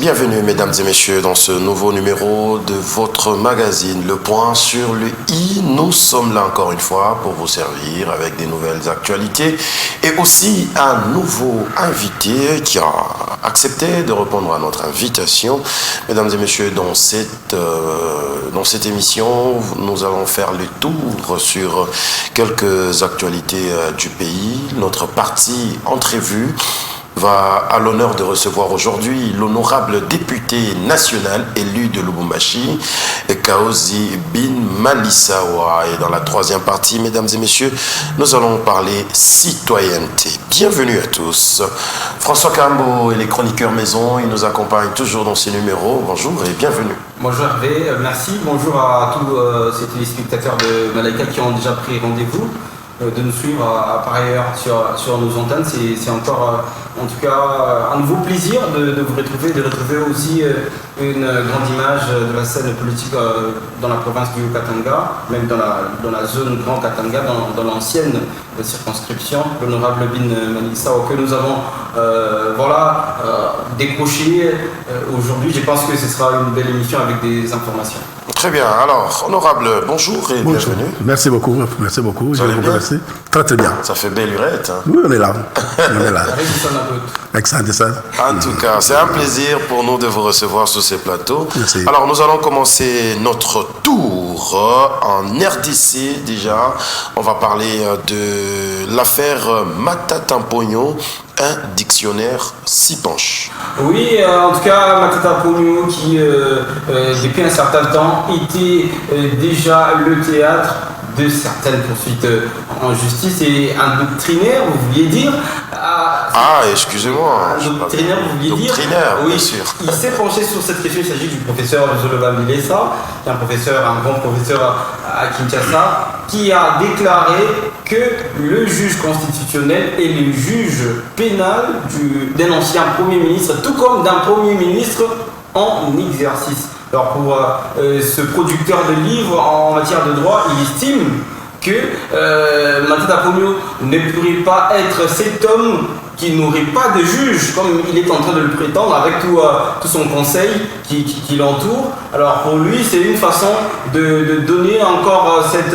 Bienvenue mesdames et messieurs dans ce nouveau numéro de votre magazine Le Point sur le I. Nous sommes là encore une fois pour vous servir avec des nouvelles actualités et aussi un nouveau invité qui a accepté de répondre à notre invitation. Mesdames et messieurs, dans cette émission, nous allons faire le tour sur quelques actualités du pays. Notre partie entrevue va à l'honneur de recevoir aujourd'hui l'honorable député national élu de Lubumbashi, Kaozi Bin Malisawa. Et dans la troisième partie, mesdames et messieurs, nous allons parler citoyenneté. Bienvenue à tous. François Kambo et les chroniqueurs maison, ils nous accompagnent toujours dans ces numéros. Bonjour et bienvenue. Bonjour Hervé, merci. Bonjour à tous ces téléspectateurs de Malaika qui ont déjà pris rendez-vous de nous suivre par ailleurs sur nos antennes. C'est encore en tout cas un nouveau plaisir de vous retrouver, de retrouver aussi une grande image de la scène politique dans la province du Haut-Katanga, même dans la zone Grand Katanga, dans l'ancienne circonscription, l'honorable Bin Malisawa que nous avons décroché aujourd'hui. Je pense que ce sera une belle émission avec des informations. Très bien. Alors, honorable, bonjour et bienvenue. Merci beaucoup. Je vous remercie. Très très bien. Ça fait belle lurette. Hein. Oui, on est là. Excellent. En tout cas, c'est un plaisir pour nous de vous recevoir sur ces plateaux. Merci. Alors, nous allons commencer notre tour en RDC déjà. On va parler de l'affaire Matata Pogno. Un dictionnaire s'y penche. Oui, en tout cas, Matata Pogno qui, depuis un certain temps, était déjà le théâtre de certaines poursuites en justice et un doctrinaire, vous vouliez dire. Excusez-moi. Un doctrinaire, vous vouliez dire. Doctrinaire, oui, bien sûr. Il s'est penché sur cette question. Il s'agit du professeur Zoloba Milesa, qui est un grand professeur à Kinshasa, qui a déclaré que le juge constitutionnel et le juge pénal d'un ancien Premier ministre, tout comme d'un Premier ministre en exercice. Alors pour ce producteur de livres en matière de droit, il estime que Matata Pogno ne pourrait pas être cet homme qui n'aurait pas de juge, comme il est en train de le prétendre, avec tout son conseil qui l'entoure. Alors pour lui, c'est une façon de donner encore cette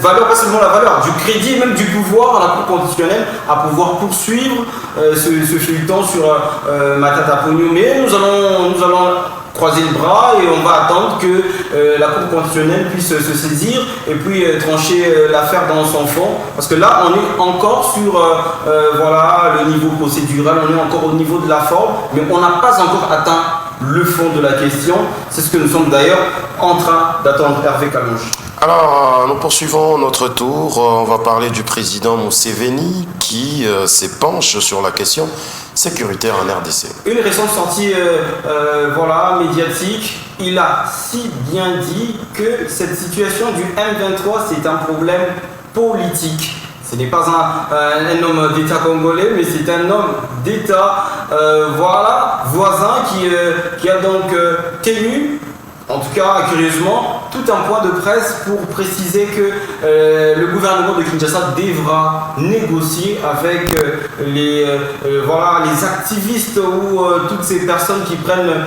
valeur, pas seulement la valeur, du crédit, même du pouvoir à la Cour constitutionnelle, à pouvoir poursuivre ce feuilleton sur Matata Pogno. Mais nous allons croiser le bras et on va attendre que la Cour constitutionnelle puisse se saisir et puis trancher l'affaire dans son fond. Parce que là, on est encore sur le niveau procédural, on est encore au niveau de la forme, mais on n'a pas encore atteint le fond de la question. C'est ce que nous sommes d'ailleurs en train d'attendre. Hervé Kalonge. Alors, nous poursuivons notre tour. On va parler du président Museveni qui s'épanche sur la question sécuritaire en RDC. Une récente sortie médiatique, il a si bien dit que cette situation du M23, c'est un problème politique. Ce n'est pas un homme d'État congolais, mais c'est un homme d'État voisin qui a donc tenu, en tout cas curieusement, tout un point de presse pour préciser que le gouvernement de Kinshasa devra négocier avec les activistes ou toutes ces personnes qui prennent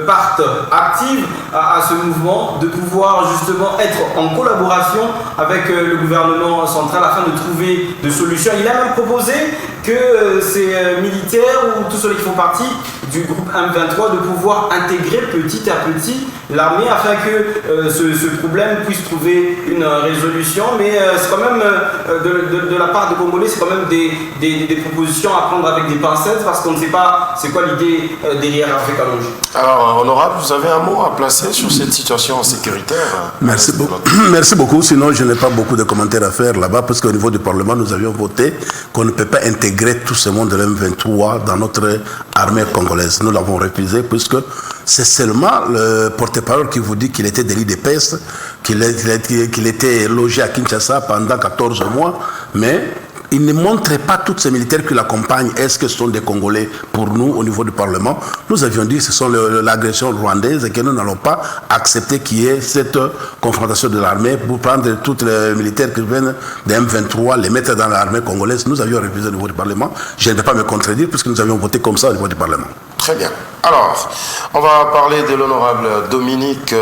part active à ce mouvement, de pouvoir justement être en collaboration avec le gouvernement central afin de trouver des solutions. Il a même proposé que ces militaires ou tous ceux qui font partie du groupe M23 de pouvoir intégrer petit à petit l'armée afin que ce problème puisse trouver une résolution. Mais c'est quand même de la part des Congolais, c'est quand même des propositions à prendre avec des pincettes parce qu'on ne sait pas c'est quoi l'idée derrière Hervé Kalonge. Alors honorable, vous avez un mot à placer sur cette situation sécuritaire? Merci beaucoup. Merci beaucoup. Sinon, je n'ai pas beaucoup de commentaires à faire là-bas parce qu'au niveau du Parlement, nous avions voté qu'on ne peut pas intégrer tout ce monde de l'M23 dans notre armée congolaise. Nous l'avons refusé puisque c'est seulement le porte-parole qui vous dit qu'il était délit de peste, qu'il était logé à Kinshasa pendant 14 mois, mais il ne montrait pas tous ces militaires qui l'accompagnent. Est-ce que ce sont des Congolais pour nous au niveau du Parlement? Nous avions dit que ce sont l'agression rwandaise et que nous n'allons pas accepter qu'il y ait cette confrontation de l'armée pour prendre tous les militaires qui viennent des M23, les mettre dans l'armée congolaise. Nous avions refusé au niveau du Parlement. Je ne vais pas me contredire puisque nous avions voté comme ça au niveau du Parlement. Très bien. Alors, on va parler de l'honorable Dominique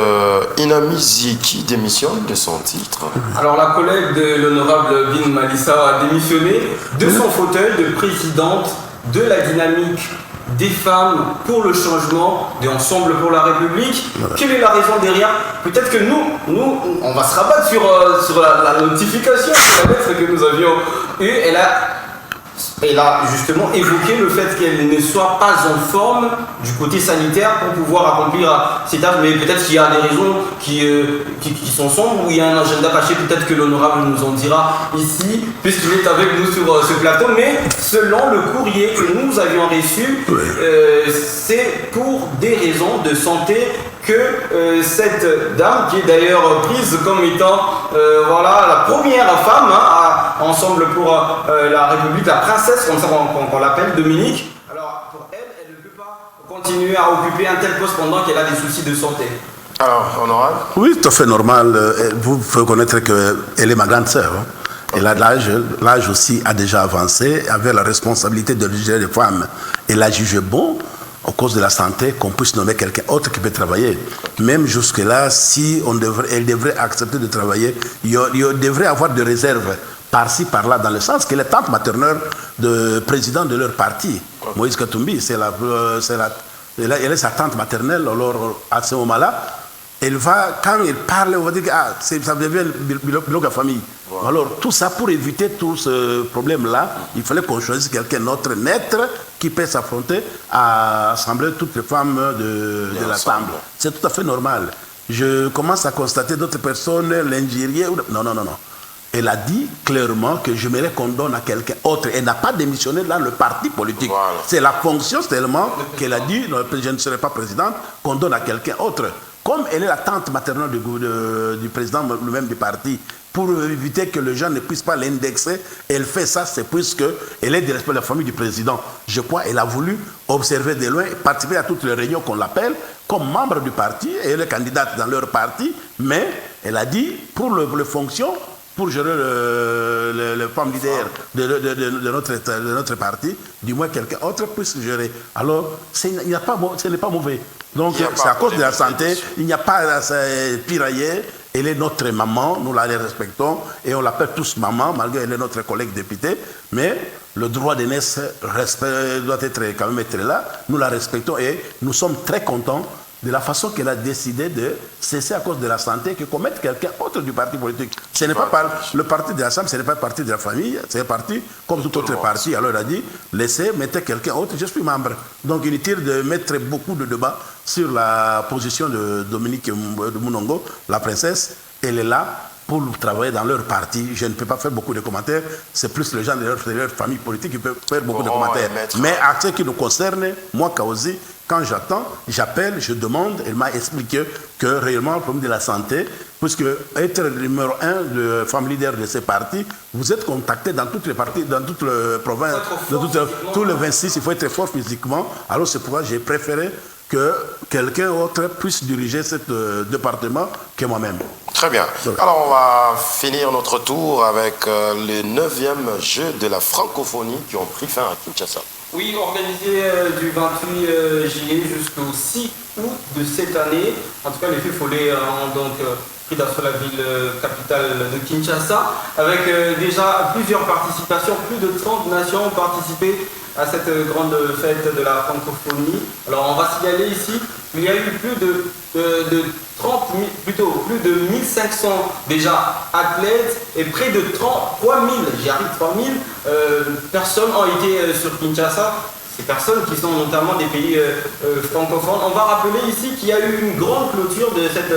Inamizi qui démissionne de son titre. Alors, la collègue de l'honorable Bin Malissa a démissionné de son fauteuil de présidente de la dynamique des femmes pour le changement, de Ensemble pour la République. Voilà. Quelle est la raison derrière? Peut-être que nous, on va se rabattre sur la notification de la lettre que nous avions eue. Elle a justement évoqué le fait qu'elle ne soit pas en forme du côté sanitaire pour pouvoir accomplir ces tâches, mais peut-être qu'il y a des raisons qui sont sombres, ou il y a un agenda caché, peut-être que l'honorable nous en dira ici, puisqu'il est avec nous sur ce plateau, mais selon le courrier que nous avions reçu, c'est pour des raisons de santé que cette dame, qui est d'ailleurs prise comme étant la première femme Ensemble pour la République, la princesse, comme ça qu'on l'appelle, Dominique. Alors pour elle ne peut pas continuer à occuper un tel poste pendant qu'elle a des soucis de santé. Alors, honorable? Oui, tout à fait normal. Vous pouvez connaître qu'elle est ma grande sœur. Hein. Elle a l'âge aussi a déjà avancé, avait la responsabilité de diriger les femmes. Elle a jugé bon, à cause de la santé, qu'on puisse nommer quelqu'un autre qui peut travailler. Même jusque-là, si elle devrait accepter de travailler, il devrait avoir des réserves par-ci, par-là, dans le sens qu'elle est tante maternelle de président de leur parti. Moïse Katumbi, elle est sa tante maternelle. Alors, à ce moment-là, quand elle parle, on va dire que ça devient le bloc de la famille. Wow. Alors, tout ça, pour éviter tout ce problème-là, il fallait qu'on choisisse quelqu'un d'autre, naître, qui peut s'affronter à assembler toutes les femmes de l'Assemblée. C'est tout à fait normal. Je commence à constater d'autres personnes l'injurier. Non. Elle a dit clairement que j'aimerais qu'on donne à quelqu'un autre. Elle n'a pas démissionné dans le parti politique. Voilà. C'est la fonction tellement qu'elle a dit, je ne serai pas présidente, qu'on donne à quelqu'un autre. Comme elle est la tante maternelle du président lui-même du parti, pour éviter que les gens ne puissent pas l'indexer, elle fait ça, c'est puisqu'elle est de respect de la famille du président. Je crois qu'elle a voulu observer de loin, participer à toutes les réunions qu'on l'appelle, comme membre du parti, et elle est candidate dans leur parti, mais elle a dit, pour les fonctions, pour gérer le femmes leader de notre parti, du moins quelqu'un autre puisse gérer. Alors, ce n'est pas mauvais. Donc, c'est à cause de la santé, il n'y a pas à se pirailler. Elle est notre maman, nous la respectons et on l'appelle tous maman, malgré qu'elle est notre collègue députée. Mais le droit d'aînesse doit quand même être là. Nous la respectons et nous sommes très contents de la façon qu'elle a décidé de cesser à cause de la santé, que commettre quelqu'un autre du parti politique. Ce n'est pas le parti de l'Assemblée, ce n'est pas le parti de la famille, c'est un parti comme tout autre parti. Alors elle a dit, mettez quelqu'un autre, je suis membre. Donc inutile de mettre beaucoup de débats sur la position de Dominique de Mounongo, la princesse. Elle est là pour travailler dans leur parti. Je ne peux pas faire beaucoup de commentaires, c'est plus les gens de leur famille politique qui peuvent faire beaucoup de commentaires. Mais à ce qui nous concerne, moi, Kaozi, quand j'appelle, je demande, elle m'a expliqué que réellement le problème de la santé, puisque être le numéro 1 de femme leader de ces partis, vous êtes contacté dans toutes les parties, dans toutes les provinces, tous les 26, il faut être fort physiquement. Alors c'est pourquoi j'ai préféré que quelqu'un d'autre puisse diriger ce département que moi-même. Très bien. Alors on va finir notre tour avec les 9e Jeux de la francophonie qui ont pris fin à Kinshasa. Oui, organisé du 28 juillet jusqu'au 6 août de cette année. En tout cas, les Feux Follets ont donc pris d'assaut la ville capitale de Kinshasa, avec déjà plusieurs participations. Plus de 30 nations ont participé à cette grande fête de la francophonie. Alors, on va signaler ici qu'il y a eu plus de 1500 déjà athlètes et près de 3000 personnes ont été sur Kinshasa. Ces personnes qui sont notamment des pays francophones. On va rappeler ici qu'il y a eu une grande clôture de cette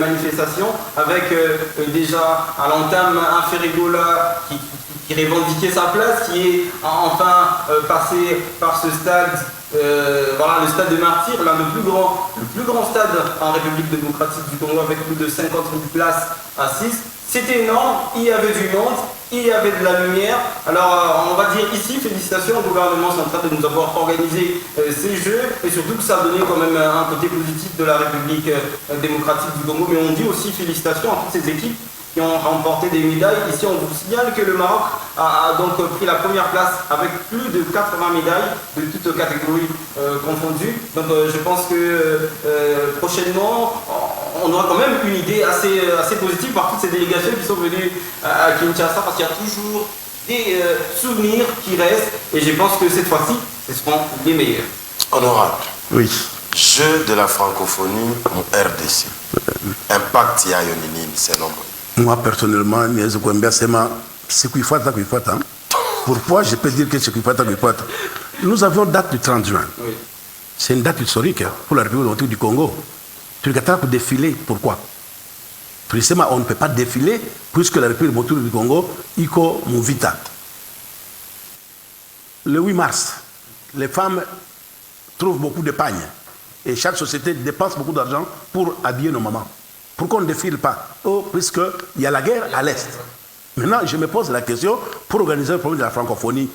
manifestation avec déjà à l'entame un Ferrigola qui revendiquait sa place, qui est enfin passé par ce stade, voilà, le stade de martyr, l'un des le plus grand stade en République démocratique du Congo avec plus de 50 000 places assises. C'était énorme, il y avait du monde, il y avait de la lumière. Alors on va dire ici, félicitations au gouvernement central de nous avoir organisé ces Jeux et surtout que ça a donné quand même un côté positif de la République démocratique du Congo. Mais on dit aussi félicitations à toutes ces équipes qui ont remporté des médailles. Ici, on vous signale que le Maroc a donc pris la première place avec plus de 80 médailles de toutes catégories confondues. Donc je pense que prochainement, on aura quand même une idée assez positive par toutes ces délégations qui sont venues à Kinshasa, parce qu'il y a toujours des souvenirs qui restent. Et je pense que cette fois-ci, ce seront les meilleurs. Honorable. Oui. Jeux de la francophonie en RDC. Impact ya yonini, c'est nombreux. Moi, personnellement, pourquoi je peux dire que c'est nous avions date du 30 juin. Oui. C'est une date historique pour la République du Congo. Tu regardes pour défiler, pourquoi? Précisément, on ne peut pas défiler puisque la République du Congo, Iko Mouvita. Le 8 mars, les femmes trouvent beaucoup de pagnes et chaque société dépense beaucoup d'argent pour habiller nos mamans. Pourquoi on ne défile pas? Oh, puisqu'il y a la guerre à l'Est. Maintenant, je me pose la question, pour organiser le problème de la francophonie,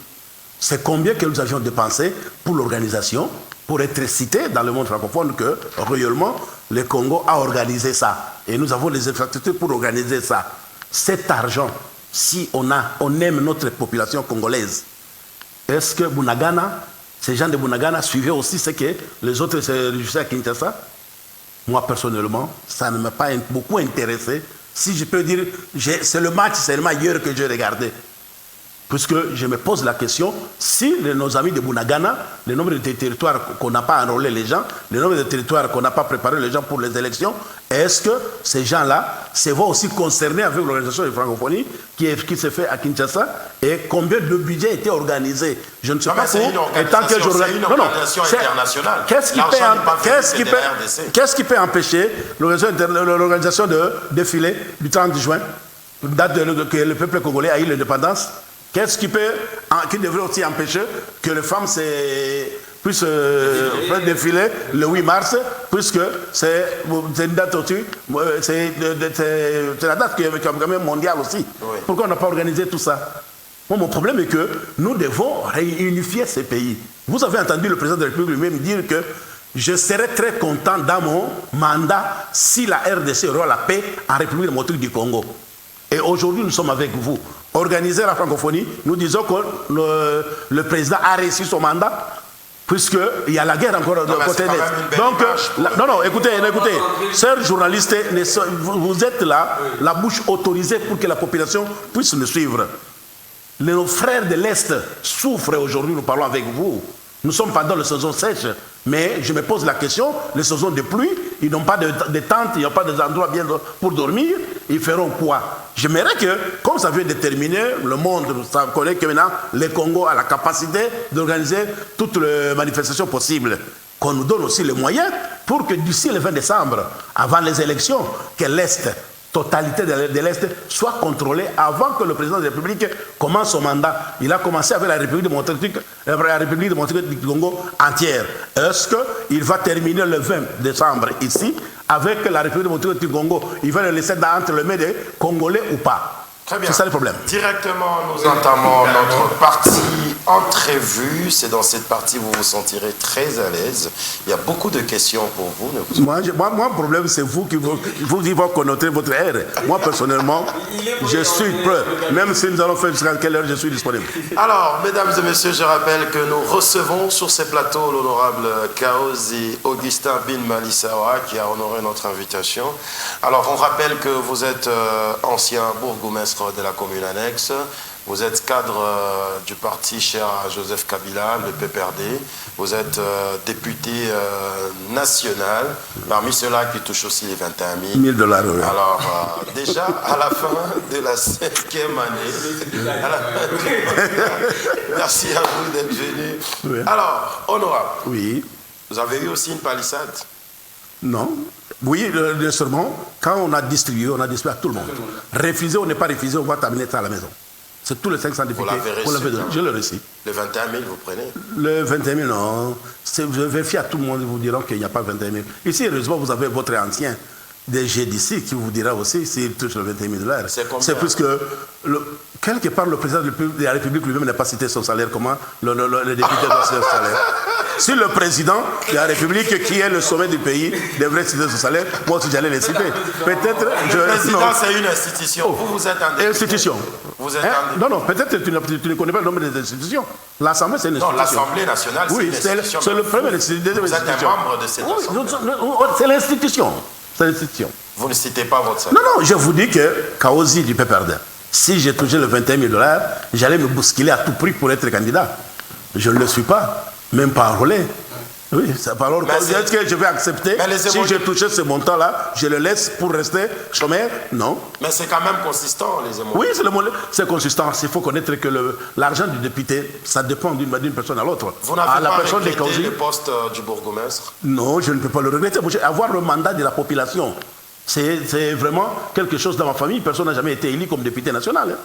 c'est combien que nous avions dépensé pour l'organisation, pour être cité dans le monde francophone que, réellement, le Congo a organisé ça. Et nous avons les infrastructures pour organiser ça. Cet argent, si on aime notre population congolaise, est-ce que Bunagana, ces gens de Bunagana suivaient aussi ce que les autres se réjouissaient à Kinshasa? Moi, personnellement, ça ne m'a pas beaucoup intéressé. Si je peux dire, c'est le match seulement hier que j'ai regardé. Puisque je me pose la question, si nos amis de Bunagana, le nombre de territoires qu'on n'a pas enrôlé les gens, le nombre de territoires qu'on n'a pas préparé les gens pour les élections, est-ce que ces gens-là se voient aussi concernés avec l'organisation de francophonie qui se fait à Kinshasa et combien de budget était organisé? Je ne sais pas c'est une organisation internationale. Qu'est-ce qui peut empêcher l'organisation de défilé du 30 juin, date que le peuple congolais a eu l'indépendance? Qu'est-ce qui devrait aussi empêcher que les femmes puissent défiler le 8 mars, puisque c'est une date aussi, c'est la date qui est quand même mondiale aussi. Oui. Pourquoi on n'a pas organisé tout ça? Bon, mon problème est que nous devons réunifier ces pays. Vous avez entendu le président de la République lui-même dire que je serais très content dans mon mandat si la RDC aura la paix en République démocratique du Congo. Et aujourd'hui, nous sommes avec vous. Organiser la francophonie, nous disons que le président a réussi son mandat, puisqu'il y a la guerre encore de côté de... Donc, écoutez, chers journalistes, vous êtes là, la bouche autorisée pour que la population puisse nous suivre. Nos frères de l'Est souffrent aujourd'hui, nous parlons avec vous. Nous sommes pendant la saison sèche, mais je me pose la question, les saisons de pluie, ils n'ont pas de tentes, ils n'ont pas d'endroits bien pour dormir, ils feront quoi? J'aimerais que, comme ça vient de terminer, le monde, ça connaît que maintenant, le Congo a la capacité d'organiser toutes les manifestations possibles. Qu'on nous donne aussi les moyens pour que d'ici le 20 décembre, avant les élections, que l'Est, totalité de l'Est, soit contrôlée avant que le président de la République commence son mandat. Il a commencé avec la République démocratique du Congo entière. Est-ce qu'il va terminer le 20 décembre ici avec la République démocratique du Congo? Il va le laisser entre les mains des Congolais ou pas? Très bien. C'est ça le problème. Directement, nous entamons notre partie entrevue. C'est dans cette partie où vous vous sentirez très à l'aise. Il y a beaucoup de questions pour vous. Moi, le problème, c'est vous qui vous connotez votre air. Moi, personnellement, je suis prêt. Même si nous allons faire jusqu'à quelle heure je suis disponible. Alors, mesdames et messieurs, je rappelle que nous recevons sur ces plateaux l'honorable Kaozi Augustin Bin Malisawa qui a honoré notre invitation. Alors, on rappelle que vous êtes ancien bourgmestre de la commune annexe. Vous êtes cadre du parti cher à Joseph Kabila, le PPRD. Vous êtes député national, parmi ceux-là qui touchent aussi les 21 000 $. Oui. Alors, déjà, à la fin de la 5e année, merci à vous d'être venu. Oui. Alors, honorable, oui. Vous avez eu aussi une palissade? Non. Oui, sûrement. Quand on a distribué à tout le monde. Refusé ou n'est pas refusé, on va terminer ça à la maison. C'est tous les 500 députés. Vous l'avez reçu, je le reçu. Le 21 000, vous prenez? Le 21 000, non. Je vérifie à tout le monde, ils vous diront qu'il n'y a pas 21 000. Ici, heureusement, vous avez votre ancien DG d'ici qui vous dira aussi s'il touche le 21 000 $. C'est plus que, quelque part, le président de la République lui-même n'a pas cité son salaire. Comment le député doit citer son salaire? Si le président de la République, qui est le sommet du pays, devrait citer son salaire, moi aussi j'allais les citer. Peut-être. Le président, c'est une institution. Vous êtes un institution. Vous êtes Non, peut-être que tu ne connais pas le nombre des institutions. L'Assemblée, c'est une institution. Non, l'Assemblée nationale, c'est une institution. C'est le premier institution. Vous êtes un membre de cette assemblée. C'est l'institution. C'est l'institution. Vous ne citez pas votre salaire. Non, je vous dis que Kaozi du PPRD, si j'ai touché le 21 000 $, j'allais me bousculer à tout prix pour être candidat. Je ne le suis pas, même pas enrôlé. Oui, c'est pas alors. Est-ce que je vais accepter si j'ai touché ce montant-là, je le laisse pour rester chômeur? Non. Mais c'est quand même consistant, les émotions. Oui, c'est consistant. Il faut connaître que l'argent du député, ça dépend d'une personne à l'autre. Vous n'avez pas regretté le poste du bourgmestre? Non, je ne peux pas le regretter. Avoir le mandat de la population, c'est vraiment quelque chose dans ma famille. Personne n'a jamais été élu comme député national. Hein.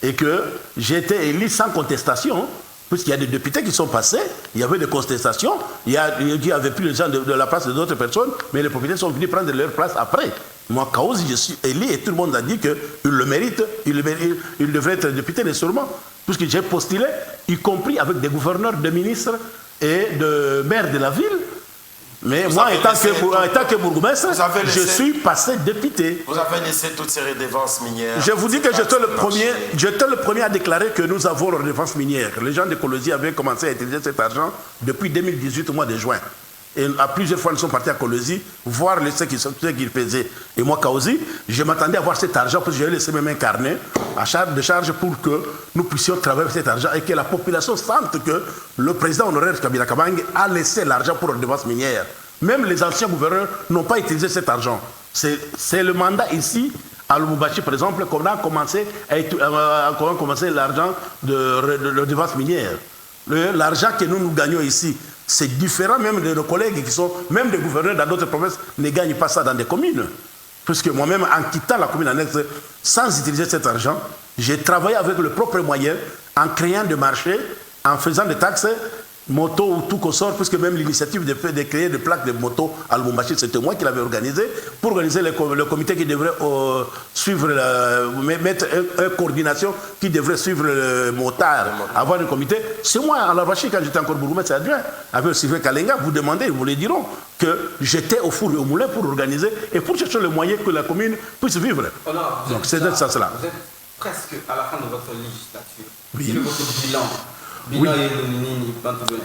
Et que j'ai été élu sans contestation. Puisqu'il y a des députés qui sont passés, il y avait des contestations, il n'y avait plus les gens de la place d'autres personnes, mais les propriétaires sont venus prendre leur place après. Moi, Kaozi, je suis élu et tout le monde a dit qu'il le mérite, il devrait être député, mais sûrement, puisque j'ai postulé, y compris avec des gouverneurs, des ministres et de maires de la ville. Mais moi, étant que bourgmestre, je suis passé député. Vous avez laissé toutes ces redevances minières. Je vous dis que j'étais le premier à déclarer que nous avons les redevances minières. Les gens de Colosie avaient commencé à utiliser cet argent depuis 2018, au mois de juin. Et à plusieurs fois, nous sommes partis à Colosie, voir ce qu'ils faisaient. Et moi, Kaozi, je m'attendais à avoir cet argent, parce que j'ai laissé même un carnet de charge pour que nous puissions travailler avec cet argent et que la population sente que le président honoraire Kabila Kabange a laissé l'argent pour les dépenses minières. Même les anciens gouverneurs n'ont pas utilisé cet argent. C'est le mandat ici, à Lubumbashi, par exemple, qu'on a commencé l'argent de dépenses minières. L'argent que nous gagnons ici, c'est différent même de nos collègues qui sont, même des gouverneurs dans d'autres provinces, ne gagnent pas ça dans des communes. Puisque moi-même, en quittant la commune annexe, sans utiliser cet argent, j'ai travaillé avec le propre moyen, en créant des marchés, en faisant des taxes, moto ou tout qu'on sort, puisque même l'initiative de créer des plaques de moto à Lubumbashi, c'était moi qui l'avais organisé, pour organiser le comité qui devrait suivre, mettre une coordination qui devrait suivre le motard, avoir un comité. C'est moi, à Lubumbashi, quand j'étais encore bourgmestre adjoint, avec Sylvain Kalenga, vous demandez, ils vous le diront, que j'étais au four et au moulin pour organiser et pour chercher le moyen que la commune puisse vivre. Donc c'est dans ce sens-là. Vous êtes presque à la fin de votre législature. Oui. Quel est votre bilan? Oui.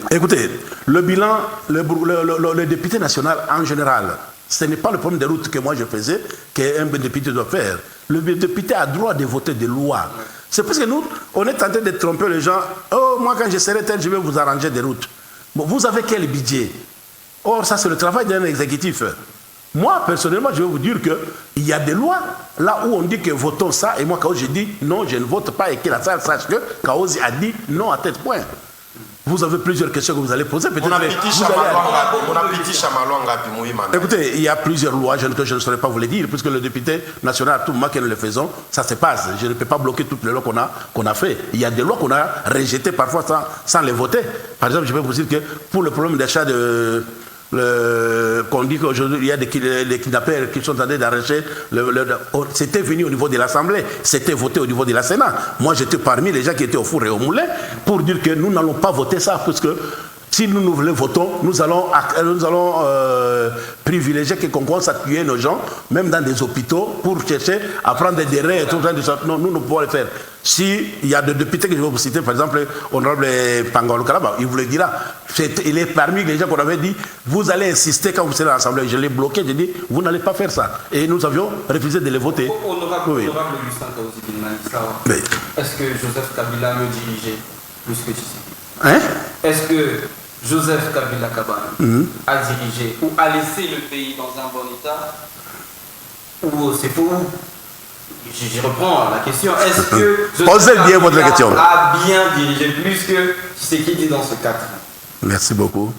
Écoutez, le bilan, le député national en général, ce n'est pas le problème des routes que moi je faisais, qu'un député doit faire. Le député a droit de voter des lois. C'est parce que nous, on est en train de tromper les gens. Oh, moi quand je serai tel, je vais vous arranger des routes. Bon, vous avez quel budget? Or, ça c'est le travail d'un exécutif. Moi, personnellement, je vais vous dire qu'il y a des lois, là où on dit que votons ça, et moi, Kaozi, je dis non, je ne vote pas, et que la salle sache que Kaozi a dit non à tel point. Vous avez plusieurs questions que vous allez poser. Écoutez, il y a plusieurs lois que je ne saurais pas vous les dire, puisque le député national, à tout moment que nous le faisons, ça se passe. Je ne peux pas bloquer toutes les lois qu'on a fait. Il y a des lois qu'on a rejetées parfois sans les voter. Par exemple, je vais vous dire que pour le problème d'achat qu'on dit qu'aujourd'hui il y a des kidnappeurs qui sont en train d'arracher, c'était venu au niveau de l'Assemblée, c'était voté au niveau de la Sénat. Moi j'étais parmi les gens qui étaient au four et au moulin pour dire que nous n'allons pas voter ça, parce que si nous le votons, nous allons privilégier qu'on commence à tuer nos gens, même dans des hôpitaux, pour chercher à prendre des raies et tout ça. Non, nous ne pouvons le faire. S'il y a des députés que je vais vous citer, par exemple, honorable Pangolo Kalaba, il vous le dira. Il est parmi les gens qu'on avait dit, vous allez insister quand vous serez à l'Assemblée. Je l'ai bloqué, j'ai dit, vous n'allez pas faire ça. Et nous avions refusé de les voter. Honorable Augustin Kaozi Bilmani, est-ce que Joseph Kabila me dirigeait plus que tu sais? Hein? Est-ce que Joseph Kabila Kabange a dirigé ou a laissé le pays dans un bon état, ou c'est pour je reprends la question, est-ce que Joseph Kabila a bien dirigé plus que ce qu'il dit dans ce 4 ans? Merci beaucoup.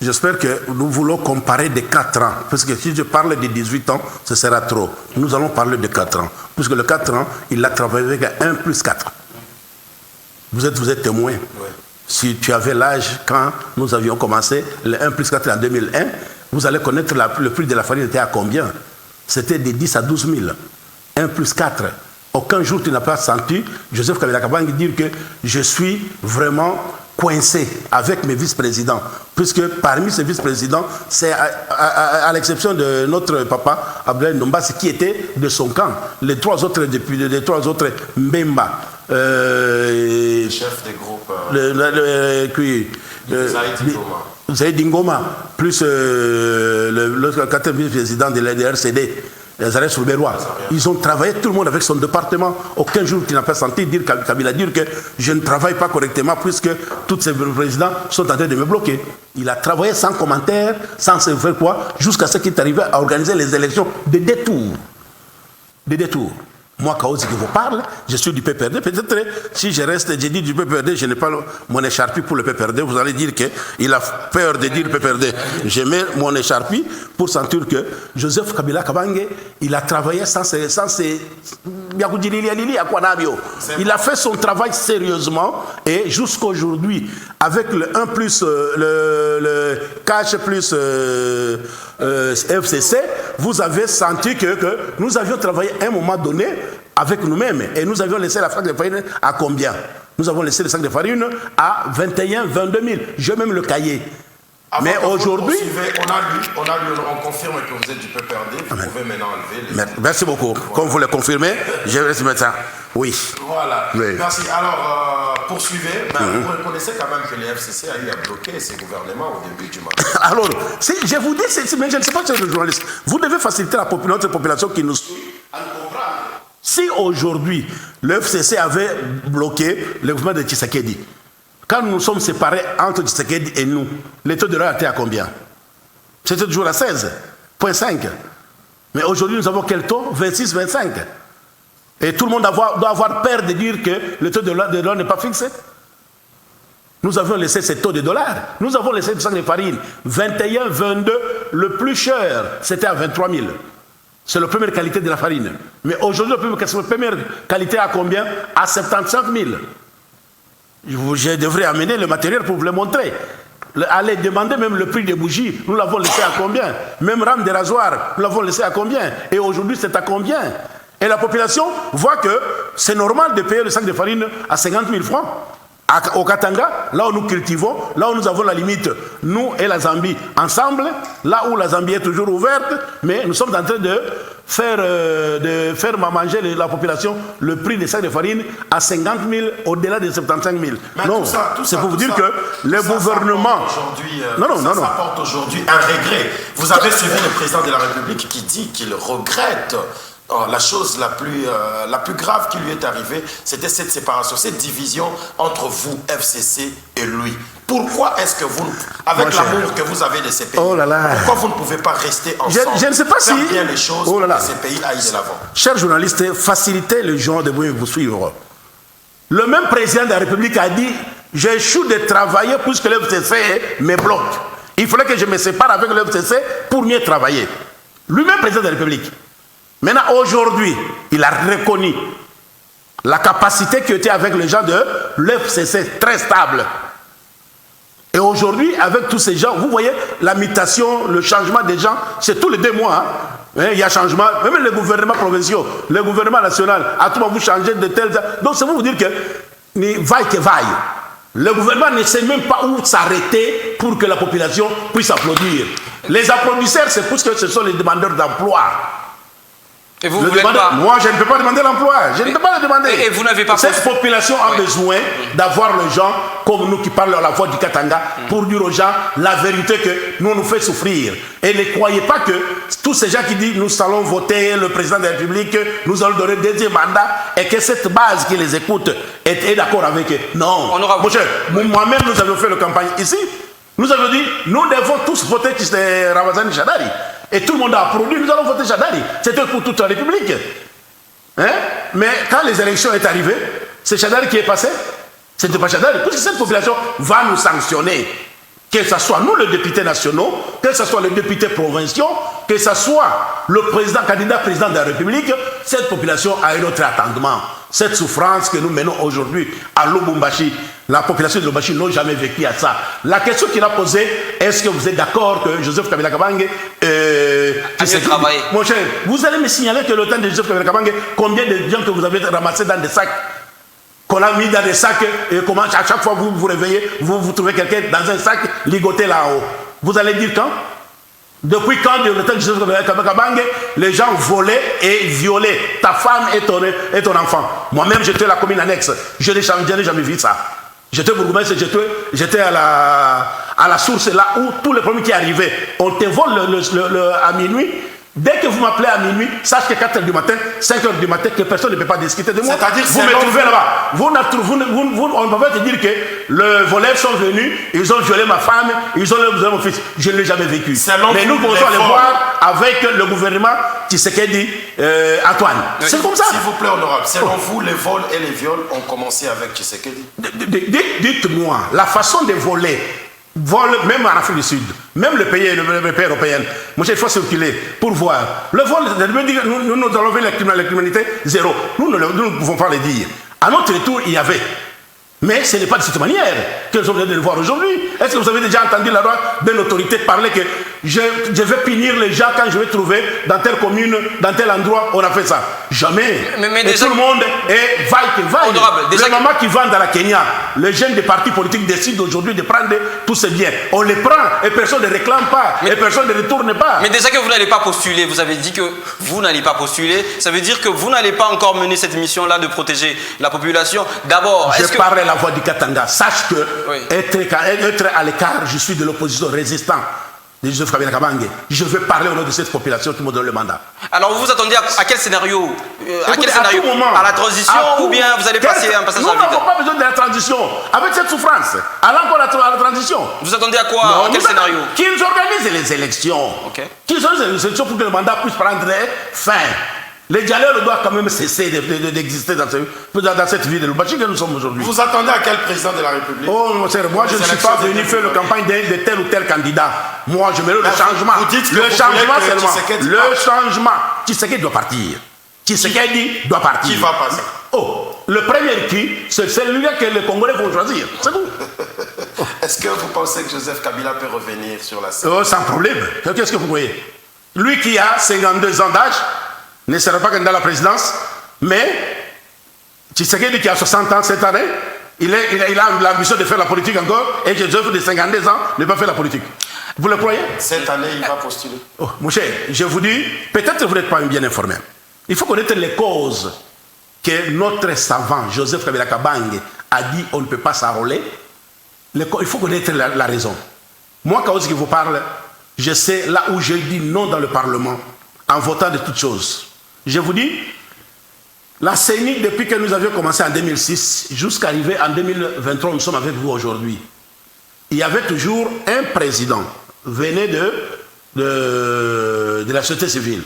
J'espère que nous voulons comparer des 4 ans, parce que si je parle de 18 ans, ce sera trop. Nous allons parler de 4 ans, puisque le 4 ans, il a travaillé avec 1 plus 4. Vous êtes témoin. Oui. Si tu avais l'âge quand nous avions commencé, le 1 plus 4 en 2001, vous allez connaître le prix de la farine était à combien? C'était de 10 à 12 000. 1 plus 4. Aucun jour tu n'as pas senti Joseph Kabila Kabange dire que je suis vraiment coincé avec mes vice-présidents. Puisque parmi ces vice-présidents, c'est à l'exception de notre papa, Abdoulaye Ndombasi, qui était de son camp. Les trois autres Mbemba. Chef des groupes. Zaïd Ngoma, plus le quatrième vice-président de l'RCD. Zarès Rouberois. Ils ont travaillé tout le monde avec son département. Aucun jour qui n'a pas senti Kabila dire que je ne travaille pas correctement puisque tous ces présidents sont en train de me bloquer. Il a travaillé sans commentaire, sans se faire quoi, jusqu'à ce qu'il est arrivé à organiser les élections de détour. De détour. Moi, Kaozi qui vous parle, je suis du PPRD. Peut-être si je reste, j'ai dit du PPRD, je n'ai pas mon écharpie pour le PPRD. Vous allez dire qu'il a peur de dire PPRD. Je mets mon écharpie pour sentir que Joseph Kabila Kabange, il a travaillé sans ses... Il a fait son travail sérieusement et jusqu'aujourd'hui, avec le 1 plus le cash plus FCC, vous avez senti que nous avions travaillé à un moment donné avec nous-mêmes et nous avions laissé la sac de farine à combien? Nous avons laissé le sac de farine à 21 22 000. J'ai même le cahier. Avant mais aujourd'hui... On confirme que vous êtes du PPRD, vous pouvez maintenant enlever les... Merci beaucoup. Voilà. Comme vous le confirmez, je vais se mettre ça. Oui. Voilà. Oui. Merci. Alors, poursuivez. Vous reconnaissez quand même que les FCC a eu à bloquer ces gouvernements au début du mandat. Alors, je vous dis, mais je ne sais pas si c'est le journaliste. Vous devez faciliter notre population qui nous suit à nous comprendre. Si aujourd'hui, le FCC avait bloqué le gouvernement de Tshisekedi, quand nous nous sommes séparés entre Tshisekedi et nous, le taux de l'heure était à combien? C'était toujours à 16,5. Mais aujourd'hui, nous avons quel taux? 26, 25. Et tout le monde doit avoir peur de dire que le taux de l'heure n'est pas fixé. Nous avions laissé ces taux de dollars. Nous avons laissé le sac de farine. 21, 22, le plus cher, c'était à 23 000. C'est la première qualité de la farine. Mais aujourd'hui, la première qualité à combien? À 75 000. Je devrais amener le matériel pour vous le montrer. Allez demander même le prix des bougies. Nous l'avons laissé à combien? Même rame des rasoirs, nous l'avons laissé à combien? Et aujourd'hui, c'est à combien? Et la population voit que c'est normal de payer le sac de farine à 50 000 francs. Au Katanga, là où nous cultivons, là où nous avons la limite, nous et la Zambie ensemble, là où la Zambie est toujours ouverte, mais nous sommes en train de faire manger la population le prix des sacs de farine à 50 000 au-delà de 75 000. Mais non, c'est pour vous dire que le gouvernement... Ça apporte aujourd'hui un regret. Vous avez suivi le président de la République qui dit qu'il regrette... la chose la plus grave qui lui est arrivée, c'était cette séparation, cette division entre vous, FCC, et lui. Pourquoi est-ce que vous, avec l'amour que vous avez de ces pays, pourquoi vous ne pouvez pas rester ensemble, je ne sais pas faire bien les choses pour que ces pays aillent de l'avant? Chers journalistes, facilitez les gens de vous suivre. Le même président de la République a dit « J'échoue de travailler puisque le FCC me bloque. Il fallait que je me sépare avec le FCC pour mieux travailler. » Lui-même président de la République. Maintenant, aujourd'hui, il a reconnu la capacité qui était avec les gens de l'FCC, très stable. Et aujourd'hui, avec tous ces gens, vous voyez la mutation, le changement des gens, c'est tous les 2 mois. Il y a changement, même les gouvernements provinciaux, le gouvernement national, à tout moment vous changez de tel... Donc, c'est pour vous dire que, vaille que vaille, le gouvernement ne sait même pas où s'arrêter pour que la population puisse applaudir. Les applaudisseurs, c'est parce que ce sont les demandeurs d'emploi. Et vous voulez pas... Moi, je ne peux pas demander l'emploi. Je ne peux pas le demander. Et vous n'avez pas... Cette population a besoin d'avoir les gens comme nous qui parlent la voix du Katanga pour dire aux gens la vérité que nous fait souffrir. Et ne croyez pas que tous ces gens qui disent nous allons voter le président de la République, nous allons donner un 2e mandat et que cette base qui les écoute est d'accord avec eux. Non. Moi-même, nous avons fait la campagne ici. Nous avons dit nous devons tous voter Ramazani Shadari. Et tout le monde a applaudi, nous allons voter Shadari. C'était pour toute la République. Mais quand les élections sont arrivées, c'est Shadari qui est passé. Ce n'était pas Shadari. Puisque cette population va nous sanctionner. Que ce soit nous, les députés nationaux, que ce soit les députés provinciaux, que ce soit le candidat président de la République, cette population a un autre attendement. Cette souffrance que nous menons aujourd'hui à Lubumbashi, la population de Lubumbashi n'a jamais vécu à ça. La question qu'il a posée, est-ce que vous êtes d'accord que Joseph Kabila Kabange travailler? Mon cher, vous allez me signaler que le temps de Joseph Kabila Kabange, combien de gens que vous avez ramassés dans des sacs, qu'on a mis dans des sacs, et comment à chaque fois vous vous réveillez, vous trouvez quelqu'un dans un sac ligoté là-haut. Vous allez dire quand? Depuis quand, le temps de Joseph Kabila, les gens volaient et violaient ta femme et ton enfant. Moi-même, j'étais à la commune annexe. Je n'ai jamais vu ça. J'étais bourgmestre, j'étais à la source là où tous les problèmes qui arrivaient. On te vole à minuit. Dès que vous m'appelez à minuit, sache que 4h du matin, 5h du matin, que personne ne peut pas discuter de moi. C'est-à-dire vous me trouvez là-bas. On va te dire que les voleurs sont venus, ils ont violé ma femme, ils ont violé mon fils. Je ne l'ai jamais vécu. Mais nous pouvons aller voir avec le gouvernement Tshisekedi Antoine. Oui. C'est comme ça. S'il vous plaît, honorable, selon vous, les vols et les viols ont commencé avec Tshisekedi? Dites-moi, la façon de voler, même en Afrique du Sud, même le pays européen, moi il faut circuler pour voir. Le vol, nous allons voir la criminalité zéro. Nous ne pouvons pas le dire. À notre retour, il y avait. Mais ce n'est pas de cette manière que nous sommes venus de le voir aujourd'hui. Est-ce que vous avez déjà entendu la loi d'une autorité parler que je vais punir les gens quand je vais trouver dans telle commune, dans tel endroit, on a fait ça? Jamais. Mais et tout le monde est vaille. Les mamans qui vendent à la Kenya, les jeunes des partis politiques décident aujourd'hui de prendre tous ces biens. On les prend et personne ne réclame pas, et personne ne retourne pas. Mais déjà que vous n'allez pas postuler, vous avez dit que vous n'allez pas postuler, ça veut dire que vous n'allez pas encore mener cette mission-là de protéger la population. D'abord, je parle la voix du Katanga. Sache que être à l'écart, je suis de l'opposition résistant de Joseph Kabila Kabange. Je veux parler au nom de cette population qui me donne le mandat. Alors vous vous attendez à quel scénario? À la transition ou bien vous allez passer un passage à vide? Nous n'avons pas besoin de la transition. Avec cette souffrance, allons encore à la transition. Vous attendez à quoi? À quel scénario? Qu'ils organisent les élections. Qu'ils organisent les élections pour que le mandat puisse prendre fin. Les dialogues doivent quand même cesser d'exister dans cette ville de Lubumbashi que nous sommes aujourd'hui. Vous attendez à quel président de la République? Oh, mon cher, moi je ne suis pas venu faire la campagne de tel ou tel candidat. Moi je veux le changement. Vous dites le changement seulement. Le changement. Tshisekedi doit partir. Tshisekedi doit partir. Qui va passer? Oh, le premier qui, c'est celui-là que les Congolais vont choisir. C'est tout. Est-ce que vous pensez que Joseph Kabila peut revenir sur la scène? Oh, sans problème. Qu'est-ce que vous voyez? Lui qui a 52 ans d'âge ne sera pas candidat à la présidence, mais Tshisekedi qui a 60 ans cette année, il a l'ambition de faire la politique encore, et Joseph de 52 ans ne peut pas faire la politique. Vous le croyez? Cette année, il va postuler. Oh, mon cher, je vous dis, peut-être que vous n'êtes pas bien informé. Il faut connaître les causes que notre savant, Joseph Kabila Kabange, a dit on ne peut pas s'enrôler. Il faut connaître la raison. Moi, quand je vous parle, je sais là où j'ai dit non dans le Parlement, en votant de toutes choses. Je vous dis, la CENI, depuis que nous avions commencé en 2006, jusqu'à arriver en 2023, nous sommes avec vous aujourd'hui. Il y avait toujours un président, venait de la société civile,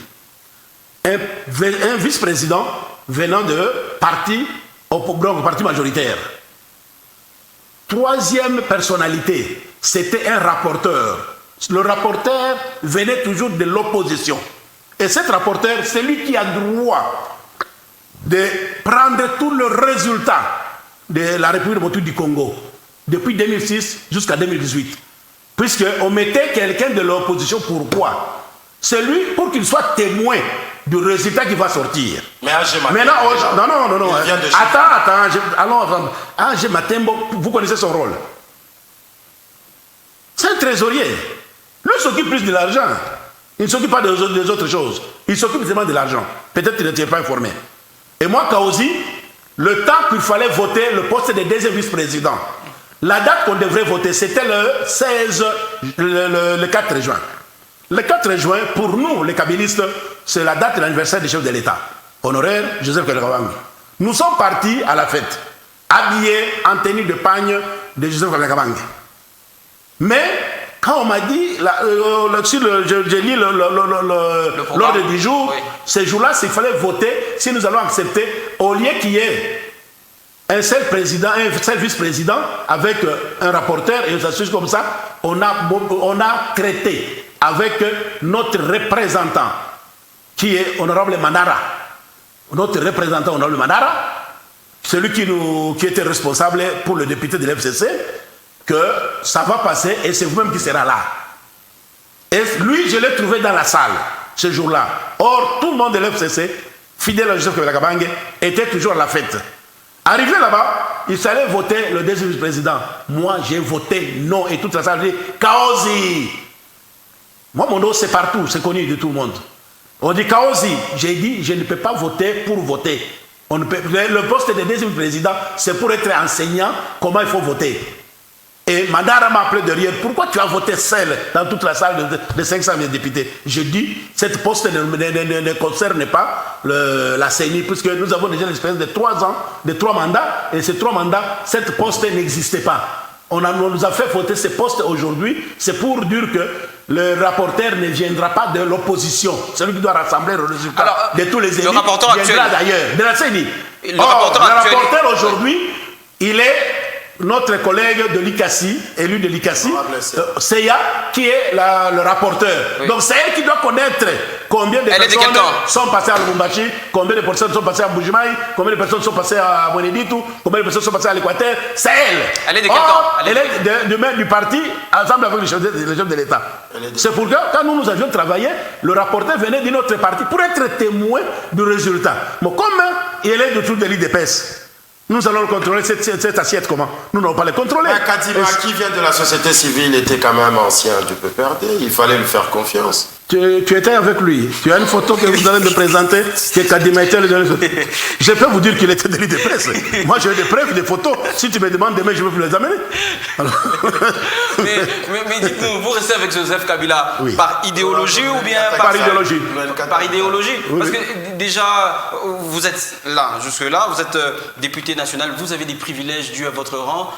un vice-président venant de parti majoritaire. Troisième personnalité, c'était un rapporteur. Le rapporteur venait toujours de l'opposition. Et cet rapporteur, c'est lui qui a droit de prendre tout le résultat de la République démocratique du Congo depuis 2006 jusqu'à 2018. Puisqu'on mettait quelqu'un de l'opposition, pourquoi? C'est lui pour qu'il soit témoin du résultat qui va sortir. Mais Agé Matembo, non. Attends. Agé Matembo, vous connaissez son rôle. C'est un trésorier. Lui s'occupe plus de l'argent. Il ne s'occupe pas des autres choses. Il s'occupe seulement de l'argent. Peut-être qu'il n'était pas informé. Et moi, Kaozi, le temps qu'il fallait voter le poste de deuxième vice-président, la date qu'on devrait voter, c'était le 4 juin. Le 4 juin, pour nous, les kabylistes, c'est la date de l'anniversaire du chef de l'État, honoraire Joseph Kabila Kabange. Nous sommes partis à la fête, habillés en tenue de pagne de Joseph Kabila Kabange. Mais, quand on m'a dit, j'ai lu l'ordre du jour, oui. Ce jour-là, s'il fallait voter, si nous allons accepter, au lieu qu'il y ait un seul président, un seul vice-président, avec un rapporteur et une chose comme ça, on a traité avec notre représentant, qui est honorable Manara. Notre représentant, honorable Manara, celui qui était responsable pour le député de l'FCC, que ça va passer et c'est vous-même qui sera là. Et lui, je l'ai trouvé dans la salle ce jour-là. Or, tout le monde de l'FCC, fidèle à Joseph Kabila Kabange, était toujours à la fête. Arrivé là-bas, il fallait voter le deuxième vice-président. Moi, j'ai voté non et toute la salle dit Kaozi. Moi, mon nom, c'est partout, c'est connu de tout le monde. On dit Kaozi. J'ai dit, je ne peux pas voter pour voter. On ne peut, le poste de deuxième président, c'est pour être enseignant comment il faut voter. Et Mandara m'a appelé derrière, pourquoi tu as voté seul dans toute la salle de 500 députés? Je dis, cette poste ne concerne pas la CENI, puisque nous avons déjà l'expérience de 3 ans, de 3 mandats, et ces 3 mandats, cette poste n'existait pas. On nous a fait voter ce poste aujourd'hui, c'est pour dire que le rapporteur ne viendra pas de l'opposition, celui qui doit rassembler le résultat de tous les élus, viendra d'ailleurs, de la CENI. Le rapporteur aujourd'hui, il est notre collègue de l'ICASI, élu de l'ICASI, Seya, qui est le rapporteur. Oui. Donc c'est elle qui doit connaître combien de personnes sont passées à Lubumbashi, combien de personnes sont passées à Bujimaï, combien de personnes sont passées à Mweneditu, combien de personnes sont passées à l'Équateur. C'est elle. Elle est de quel temps? Elle est du parti, ensemble avec les chefs de l'État. C'est pourquoi, quand nous avions travaillé, le rapporteur venait de notre parti pour être témoin du résultat. Mais comme il est de tout de l'IDPS, nous allons contrôler cette assiette comment? Nous n'allons pas les contrôler. Kadima, qui vient de la société civile, était quand même ancien du PPRD. Il fallait lui faire confiance. Tu étais avec lui. Tu as une photo que vous allez me présenter que Kadima était. Je peux vous dire qu'il était de l'IDPS. Moi, j'ai des preuves, des photos. Si tu me demandes demain, je vais vous les amener. mais dites-nous, vous restez avec Joseph Kabila par idéologie ou bien par idéologie? Par idéologie. Oui. Parce que déjà, vous êtes là, jusque-là, vous êtes député national, vous avez des privilèges dus à votre rang.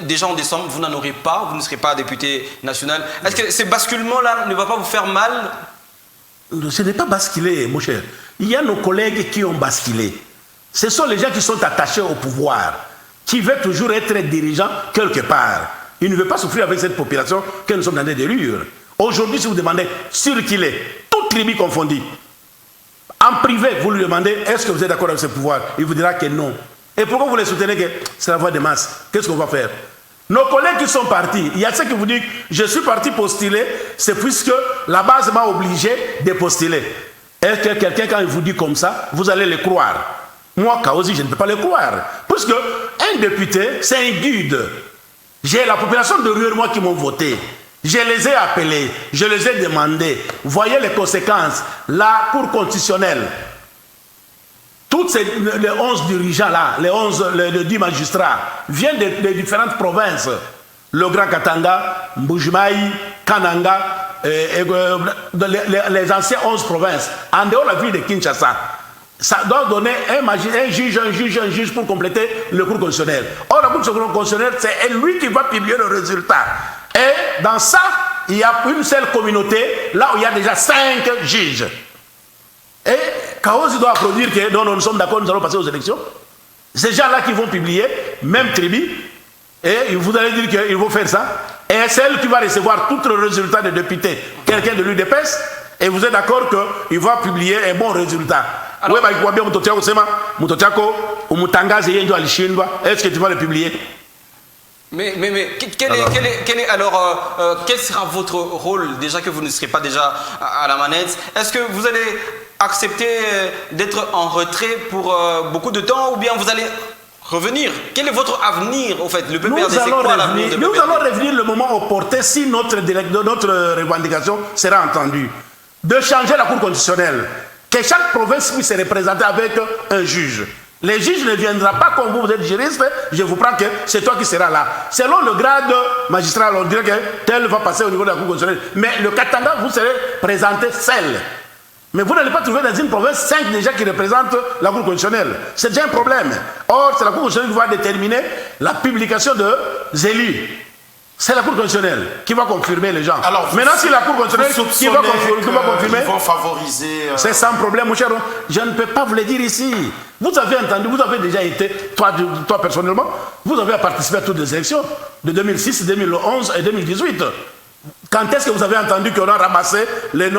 Déjà en décembre, vous n'en aurez pas, vous ne serez pas député national. Est-ce que ce basculement-là ne va pas vous faire mal? Ce n'est pas basculer, mon cher. Il y a nos collègues qui ont basculé. Ce sont les gens qui sont attachés au pouvoir, qui veulent toujours être dirigeants quelque part. Ils ne veulent pas souffrir avec cette population que nous sommes dans des délures. Aujourd'hui, si vous demandez sur qui il est, toutes tribus confondues, en privé, vous lui demandez est-ce que vous êtes d'accord avec ce pouvoir? Il vous dira que non. Et pourquoi vous les soutenez que c'est la voix des masses? Qu'est-ce qu'on va faire? Nos collègues qui sont partis, il y a ceux qui vous disent je suis parti postuler, c'est puisque la base m'a obligé de postuler. Est-ce que quelqu'un, quand il vous dit comme ça, vous allez le croire? Moi, Kaozi, je ne peux pas le croire. Puisque un député, c'est un guide. J'ai la population de Rueur, moi, qui m'ont voté. Je les ai appelés, je les ai demandés. Voyez les conséquences. La Cour constitutionnelle, toutes les 11 dirigeants-là, les 10 magistrats, viennent de différentes provinces. Le Grand Katanga, Mbujimaï, Kananga, les anciennes 11 provinces. En dehors de la ville de Kinshasa. Ça doit donner un juge pour compléter le cours constitutionnel. Or, le cours constitutionnel, c'est lui qui va publier le résultat. Et dans ça, il y a une seule communauté, là où il y a déjà 5 juges. Et Kaozi doit applaudir que non, nous sommes d'accord, nous allons passer aux élections. Ces gens-là qui vont publier, même tribu, et vous allez dire qu'ils vont faire ça. Et celle qui va recevoir tout le résultat des députés, quelqu'un de l'UDPS, et vous êtes d'accord qu'il va publier un bon résultat. Est-ce que tu vas le publier? Mais quel sera votre rôle, déjà que vous ne serez pas déjà à la manette? Est-ce que vous allez accepter d'être en retrait pour beaucoup de temps ou bien vous allez revenir? Quel est votre avenir au fait? Le PPRD, c'est quoi l'avenir de PPRD? Nous allons revenir le moment opportun si notre revendication sera entendue. De changer la Cour constitutionnelle. Que chaque province puisse se représenter avec un juge. Les juges ne viendront pas comme vous êtes juriste, je vous prends que c'est toi qui seras là. Selon le grade magistral, on dirait que tel va passer au niveau de la Cour constitutionnelle. Mais le Katanga, vous serez présenté seul. Mais vous n'allez pas trouver dans une province 5 déjà qui représentent la Cour constitutionnelle. C'est déjà un problème. Or, c'est la Cour constitutionnelle qui va déterminer la publication des élus. C'est la Cour constitutionnelle qui va confirmer les gens. Alors, maintenant, si la Cour constitutionnelle qui va confirmer, ils vont favoriser. C'est sans problème, mon cher. Je ne peux pas vous le dire ici. Vous avez entendu, vous avez déjà été, toi personnellement, vous avez participé à toutes les élections de 2006, 2011 et 2018. Quand est-ce que vous avez entendu qu'on a ramassé les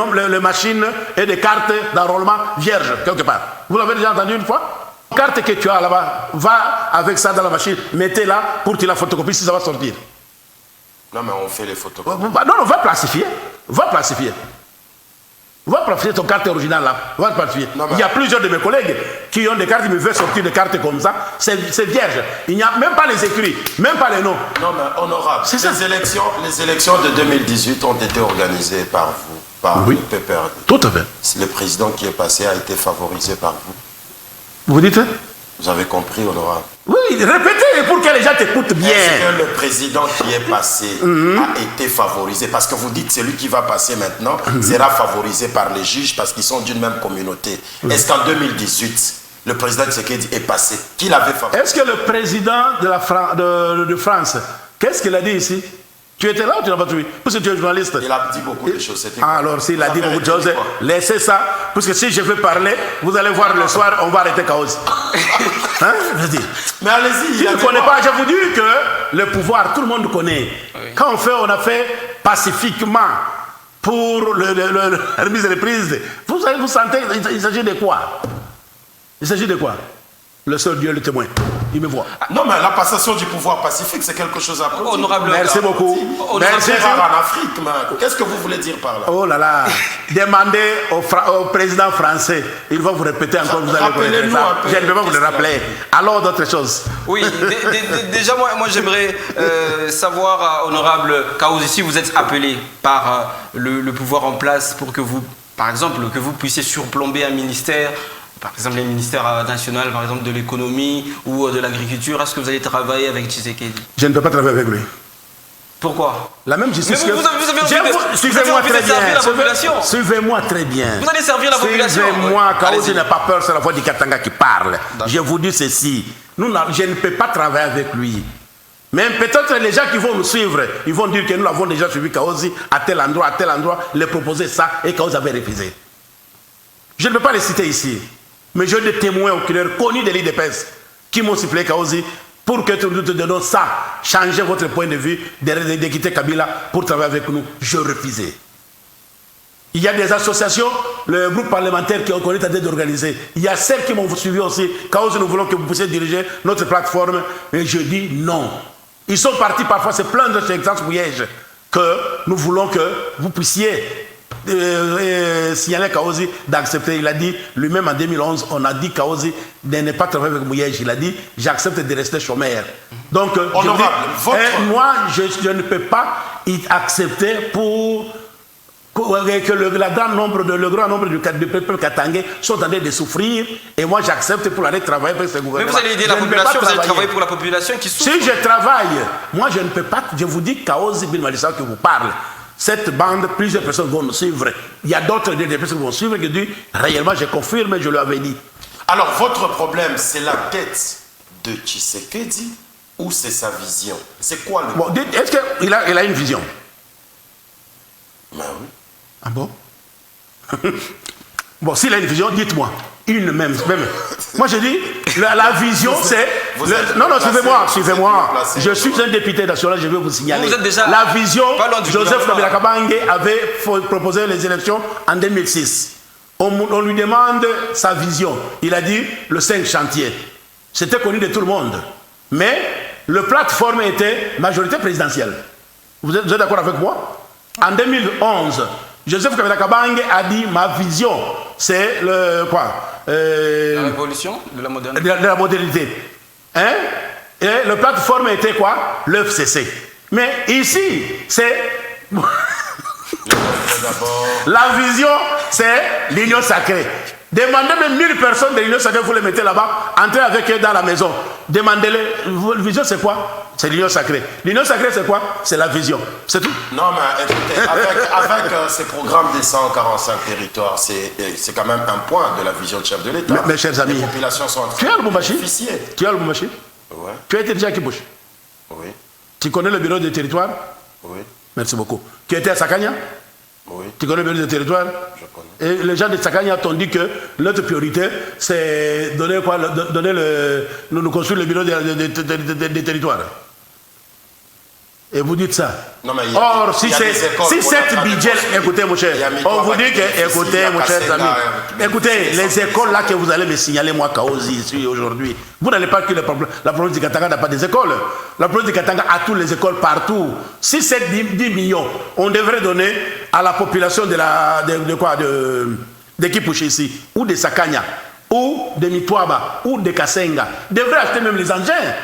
machines et des cartes d'enrôlement vierges quelque part? Vous l'avez déjà entendu une fois? Carte que tu as là-bas, va avec ça dans la machine, mettez-la pour que tu la photocopies si ça va sortir. Non, mais on fait les photocopies. Non, va plastifier. Va plastifier. Va plastifier ton carte originale là. Va plastifier. Non, il y a plusieurs de mes collègues qui ont des cartes, ils me veulent sortir des cartes comme ça. C'est vierge. Il n'y a même pas les écrits, même pas les noms. Non, mais honorable. Les élections de 2018 ont été organisées par vous, par le PPRD. Tout à fait. Le président qui est passé a été favorisé par vous. Vous dites? Vous avez compris, honorable. Oui, répétez pour que les gens t'écoutent bien. Est-ce que le président qui est passé a été favorisé? Parce que vous dites celui qui va passer maintenant sera favorisé par les juges parce qu'ils sont d'une même communauté. Est-ce qu'en 2018, le président Tshisekedi est passé? Qui l'avait favorisé? Est-ce que le président de France, qu'est-ce qu'il a dit ici? Tu étais là ou tu n'as pas suivi? Parce que tu es journaliste. Il a dit beaucoup de choses. Alors, s'il a dit beaucoup de choses, laissez ça. Parce que si je veux parler, vous allez voir le soir, on va arrêter Chaos. Hein? Je dis. Mais allez-y. Je ne connais pas. Je vous dis que le pouvoir, tout le monde connaît. Oui. Quand on a fait pacifiquement pour la remise de reprise, vous sentez, il s'agit de quoi? Il s'agit de quoi? Le seul Dieu, le témoin. Il me voit. Non, mais la passation du pouvoir pacifique, c'est quelque chose à applaudir. Honorable. Merci beaucoup. Merci. C'est rare en Afrique, mais qu'est-ce que vous voulez dire par là? Oh là là. Demandez au président français. Il va vous répéter encore. Vous allez connaître ça. Je ne vais pas vous le rappeler. Alors, d'autres choses. Oui. Déjà, moi j'aimerais savoir, honorable Chaos, ici, vous êtes appelé par le pouvoir en place pour que vous, par exemple, que vous puissiez surplomber un ministère. Par exemple, les ministères nationaux, par exemple de l'économie ou de l'agriculture, est-ce que vous allez travailler avec Tshisekedi? Je ne peux pas travailler avec lui. Pourquoi? La même justice que... Suivez-moi très bien. La population. Suivez-moi très bien. Vous allez servir la population. Suivez-moi, Chaos n'a pas peur, c'est la voix du Katanga qui parle. Je vous dis ceci. Je ne peux pas travailler avec lui. Mais peut-être les gens qui vont nous suivre, ils vont dire que nous avons déjà suivi Chaos à tel endroit, les proposer ça, et Chaos avait refusé. Je ne peux pas les citer ici. Mais j'ai des témoins oculaires connus de l'IDPS qui m'ont sifflé Kaozi pour que nous te donnons ça, changer votre point de vue, de quitter Kabila pour travailler avec nous. Je refusais. Il y a des associations, le groupe parlementaire qu'on est en train d'organiser. Il y a celles qui m'ont suivi aussi. Kaozi, nous voulons que vous puissiez diriger notre plateforme. Et je dis non. Ils sont partis parfois se plaindre chez Excellence Bouyège que nous voulons que vous puissiez signaler Kaozi d'accepter. Il a dit lui-même en 2011, on a dit Kaozi de ne pas travailler avec Bouyège. Il a dit j'accepte de rester chômeur. Donc moi je ne peux pas accepter pour que le grand nombre du peuple katangais sont en train de souffrir et moi j'accepte pour aller travailler avec ce gouvernement. Mais vous allez aider la population, vous allez travailler pour la population qui souffre. Si je travaille, moi je ne peux pas, je vous dis Kaozi Bin Malissa qui vous parle. Cette bande, plusieurs personnes vont nous suivre. Il y a d'autres personnes qui vont suivre qui disent réellement, je confirme, je l'avais dit. Alors, votre problème, c'est la tête de Tshisekedi ou c'est sa vision? C'est quoi le... Bon, est-ce qu'il a une vision? Ben oui. Ah bon? Bon, s'il a une vision, dites-moi. Une même. Moi, je dis, la vision, c'est... Non, suivez-moi. Je suis un député national, je vais vous signaler. Vous êtes déjà la vision, Joseph Kabila Kabange avait proposé les élections en 2006. On lui demande sa vision. Il a dit le 5 chantiers. C'était connu de tout le monde. Mais le plateforme était majorité présidentielle. Vous êtes d'accord avec moi? En 2011, Joseph Kabila Kabange a dit ma vision, c'est le quoi? La révolution de la modernité. De la modernité. Hein? Et le plateforme était quoi? L'FCC. Mais ici, c'est... La vision, c'est l'union sacrée. Demandez même 1000 personnes de l'union sacrée, vous les mettez là-bas, entrez avec eux dans la maison. Demandez-les, votre vision c'est quoi? C'est l'union sacrée. L'union sacrée c'est quoi? C'est la vision. C'est tout. Non mais écoutez, avec ces programmes des 145 territoires, c'est quand même un point de la vision de chef de l'État. Mes chers amis, les populations sont en train tu as le Boumachi? Tu as le Boumachi? Ouais. Tu as été déjà à Kibouche? Oui. Tu connais le bureau des territoires? Oui. Merci beaucoup. Tu étais à Sakania? Oui. Tu connais le bureau des territoires? Je connais. Et les gens de Sakania t'ont dit que notre priorité, c'est donner quoi? Nous construire le bureau des territoires. Et vous dites ça. Non, mais Or, si cette budget, écoutez mon cher, on vous dit que, écoutez mon cher ami, écoutez, les écoles là que vous allez me signaler, moi, Kaozi, ici aujourd'hui, vous n'allez pas que la province du Katanga n'a pas des écoles. La province du Katanga a toutes les écoles partout. Si c'est 10 millions, on devrait donner à la population de Kipouché ici, ou de Sakanya, ou de Mitwaba, ou de Kasenga, devrait acheter même les engins.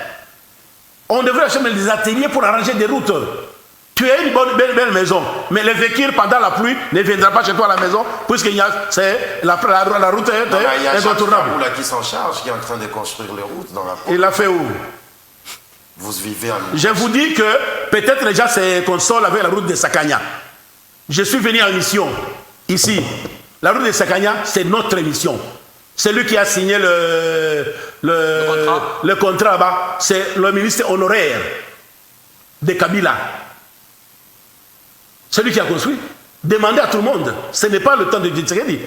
On devrait acheter des ateliers pour arranger des routes. Tu as une belle maison, mais le véhicule pendant la pluie ne viendra pas chez toi à la maison, puisque la route est incontournable. Il y a qui s'en charge, qui est en train de construire les routes dans la côte. Il l'a fait où? Vous vivez en... Je vous dis que peut-être les gens se consolent avec la route de Sakanya. Je suis venu en mission, ici. La route de Sakanya, c'est notre mission. Celui qui a signé le contrat là-bas, c'est le ministre honoraire de Kabila. Celui qui a construit. Demandez à tout le monde. Ce n'est pas le temps de Tshisekedi.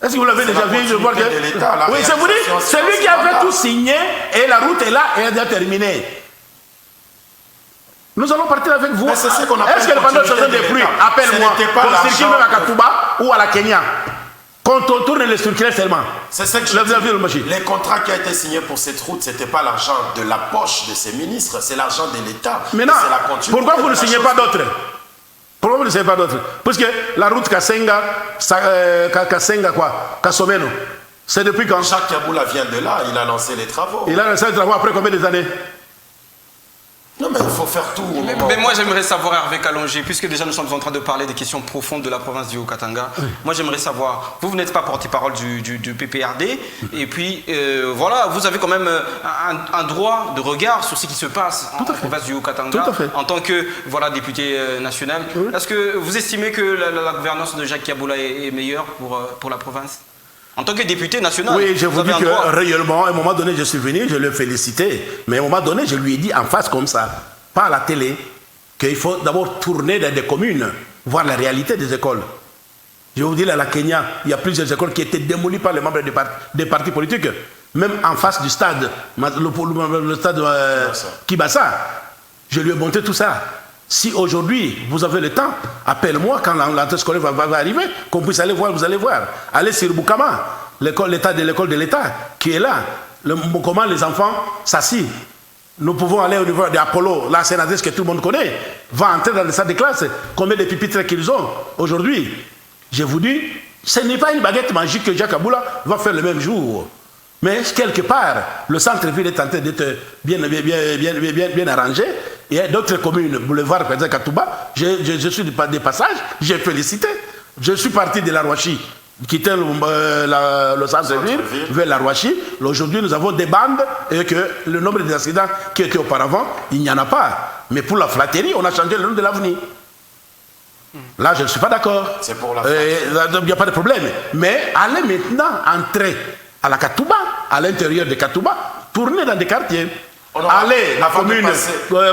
Est-ce que vous l'avez déjà vu? Je vois que... Oui, c'est vous dire, c'est lui qui avait tout signé et la route est là et elle est déjà terminée. Nous allons partir avec vous. Est-ce que pendant le changement des pluies, appelle-moi, qu'on circule même à Katuba ou à la Kenya? Quand on tourne les structures seulement. C'est ça que je dis. Les contrats qui ont été signés pour cette route, ce n'était pas l'argent de la poche de ces ministres, c'est l'argent de l'État. Maintenant, pourquoi vous ne signez pas d'autres? Pourquoi vous ne signez pas d'autres? Parce que la route Kasenga quoi, Kasomeno, c'est depuis quand? Jacques Kaboula vient de là, il a lancé les travaux. Il a lancé les travaux après combien d'années? Non, mais il faut faire tout. Mais moi, j'aimerais savoir, Hervé Kalonji, puisque déjà nous sommes en train de parler des questions profondes de la province du Haut-Katanga. Oui. Moi, j'aimerais savoir, vous n'êtes pas porte-parole du PPRD, et puis voilà, vous avez quand même un droit de regard sur ce qui se passe en province du Haut-Katanga, en tant que député national. Oui. Est-ce que vous estimez que la gouvernance de Jacques Kaboula est meilleure pour la province? En tant que député national. Oui, je vous dis que réellement, à un moment donné, je suis venu, je l'ai félicité. Mais à un moment donné, je lui ai dit en face comme ça, pas à la télé, qu'il faut d'abord tourner dans des communes, voir la réalité des écoles. Je vous dis, à la Kenya, il y a plusieurs écoles qui étaient démolies par les membres des partis politiques. Même en face du stade, le stade Kibasa. Je lui ai montré tout ça. Si aujourd'hui, vous avez le temps, appelle-moi quand l'entrée scolaire va arriver, qu'on puisse aller voir, vous allez voir. Allez sur Boukama, l'école de l'État, qui est là. Comment les enfants s'assient. Nous pouvons aller au niveau d'Apollo, la sénatrice que tout le monde connaît, va entrer dans les salles de classe. Combien de pupitres qu'ils ont aujourd'hui? Je vous dis, ce n'est pas une baguette magique que Jacques Kaboula va faire le même jour. Mais quelque part, le centre-ville est en train d'être bien arrangé. Il y a d'autres communes, boulevard, par exemple, Katouba. Je suis des passages, j'ai félicité. Je suis parti de la Rouachi, quittant le centre-ville vers la Rouachi. Aujourd'hui, nous avons des bandes et que le nombre d'accidents qui étaient auparavant, il n'y en a pas. Mais pour la flatterie, on a changé le nom de l'avenir. Là, je ne suis pas d'accord. C'est pour la flatterie. Il n'y a pas de problème. Mais allez maintenant entrer à la Katouba, à l'intérieur de Katouba, tourner dans des quartiers. Allez, la commune,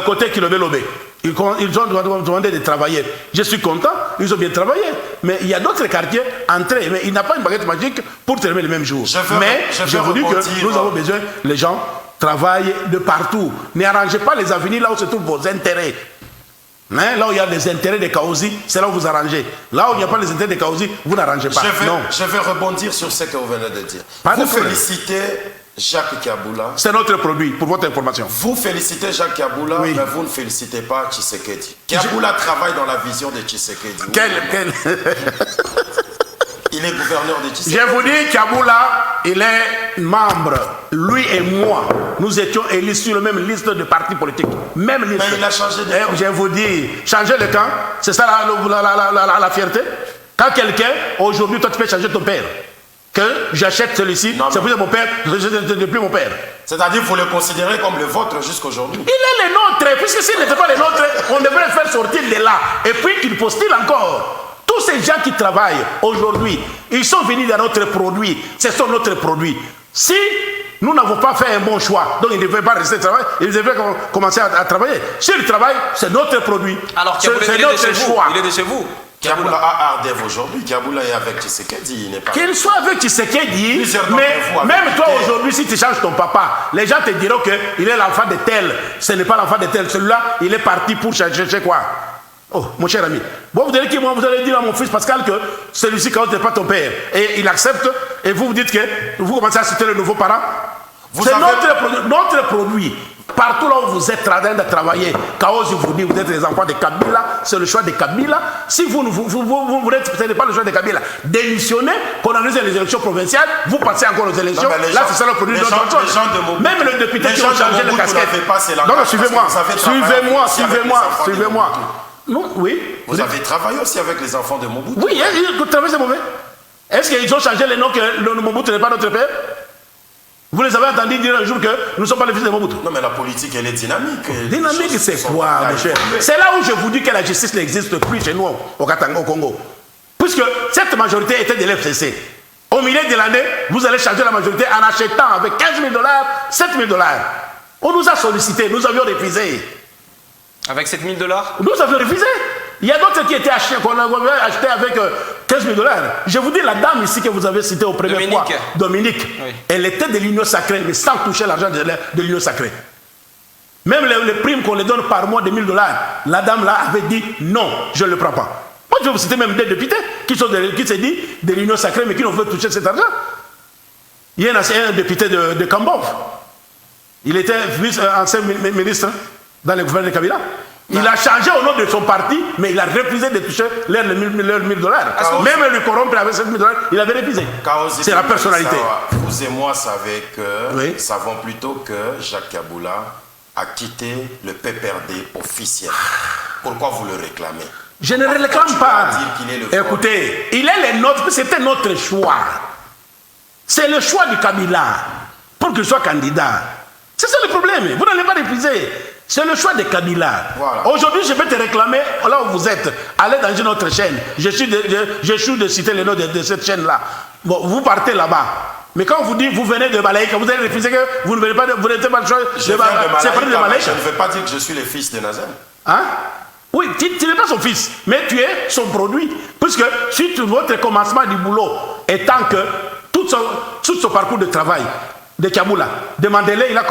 côté Kilobé-Lobé. Ils ont demandé de travailler. Je suis content, ils ont bien travaillé. Mais il y a d'autres quartiers entrés. Mais il n'y a pas une baguette magique pour terminer le même jour. Mais je vous dis que nous avons besoin, les gens travaillent de partout. N'arrangez pas les avenirs là où se trouvent vos intérêts. Hein? Là où il y a les intérêts des Kaozi, c'est là où vous arrangez. Là où il n'y a pas les intérêts des Kaozi, vous n'arrangez pas. Je vais rebondir sur ce que vous venez de dire. Vous félicitez Jacques Kaboula. C'est notre produit, pour votre information. Vous félicitez Jacques Kaboula, mais vous ne félicitez pas Tshisekedi. Kaboula travaille dans la vision de Tshisekedi. Il est gouverneur de Tshisekedi. Je vous dis, Kaboula, il est membre. Lui et moi, nous étions élus sur la même liste de partis politiques. Même liste. Mais il a changé de camp. Je vous dis, changer le camp, c'est ça la fierté. Quand quelqu'un, aujourd'hui, toi tu peux changer ton père. Que j'achète celui-ci, c'est plus mon père, c'est plus mon père. C'est-à-dire, vous le considérez comme le vôtre jusqu'aujourd'hui. Il est le nôtre, puisque s'il n'était pas le nôtre, on devrait le faire sortir de là. Et puis, il postule encore. Tous ces gens qui travaillent aujourd'hui, ils sont venus dans notre produit. Ce sont notre produit. Si nous n'avons pas fait un bon choix, donc ils ne devraient pas rester travailler, ils devraient commencer à travailler. S'ils travaillent, c'est notre produit. Alors, c'est notre choix. Il est de chez vous. Kaboula a Ardev aujourd'hui. Kaboula est avec Tshisekedi. Il n'est pas. Qu'il soit avec Tshisekedi, Plusieurs mais d'entre vous même avez toi été- aujourd'hui, si tu changes ton papa, les gens te diront qu'il est l'enfant de tel. Ce n'est pas l'enfant de tel. Celui-là, il est parti pour chercher quoi? Oh, mon cher ami. Bon, vous allez dire à mon fils Pascal que celui-ci, quand n'est pas ton père, et il accepte, et vous dites que vous commencez à citer le nouveau parent. C'est notre produit. Partout là où vous êtes en train de travailler, Chaos vous dit, vous êtes les enfants de Kabila, c'est le choix de Kabila. Si ce n'est pas le choix de Kabila, démissionnez, qu'on organise les élections provinciales, vous passez encore aux élections. Là, c'est ça le produit de notre chose. Même le député qui ont changé de casquette. Non, suivez-moi. Non, oui. Vous avez travaillé aussi avec les enfants de Mobutu. Oui, vous travaillez, c'est mauvais. Est-ce qu'ils ont changé les noms que le Mobutu n'est pas notre père? Vous les avez entendus dire un jour que nous ne sommes pas les fils de Mobutu? Non, mais la politique, elle est dynamique. Dynamique, c'est quoi, mon cher? C'est là où je vous dis que la justice n'existe plus chez nous, au Katanga, au Congo. Puisque cette majorité était de l'FCC. Au milieu de l'année, vous allez changer la majorité en achetant avec 15 000 $, 7 000 $. On nous a sollicité, nous avions refusé. Avec 7 000 $? Nous avions refusé. Il y a d'autres qui étaient achetés, qu'on avait acheté avec 15 000 $. Je vous dis, la dame ici que vous avez citée au premier fois, Dominique, oui. Elle était de l'Union sacrée, mais sans toucher l'argent de l'Union sacrée. Même les primes qu'on les donne par mois de 1 000 $, la dame là avait dit non, je ne le prends pas. Moi, je vais vous citer même des députés qui se disent de l'Union sacrée, mais qui n'ont pas touché cet argent. Il y a un député de Kambov. Il était ancien ministre dans le gouvernement de Kabila. Il a changé au nom de son parti, mais il a refusé de toucher leurs 1 000 $. Même le corrompre avec 7 000 $, il avait refusé. C'est la personnalité. Vous et moi savons plutôt que Jacques Kaboula a quitté le PPRD officiel. Pourquoi vous le réclamez? Je ne le réclame pas. Écoutez, il est le nôtre, c'était notre choix. C'est le choix du Kabila pour qu'il soit candidat. C'est ça le problème. Vous n'allez pas refuser. C'est le choix de Kabila. Voilà. Aujourd'hui, je vais te réclamer là où vous êtes. Allez dans une autre chaîne. Je suis de citer le nom de cette chaîne-là. Bon, vous partez là-bas. Mais quand on vous dit, vous venez de Malaïka, vous allez refuser que vous ne venez pas vous n'êtes pas le choix je ne veux pas dire que je suis le fils de Nazem. Hein? Oui, tu n'es pas son fils, mais tu es son produit. Puisque si votre commencement du boulot étant que tout son parcours de travail de Kaboula, demandez-le, il a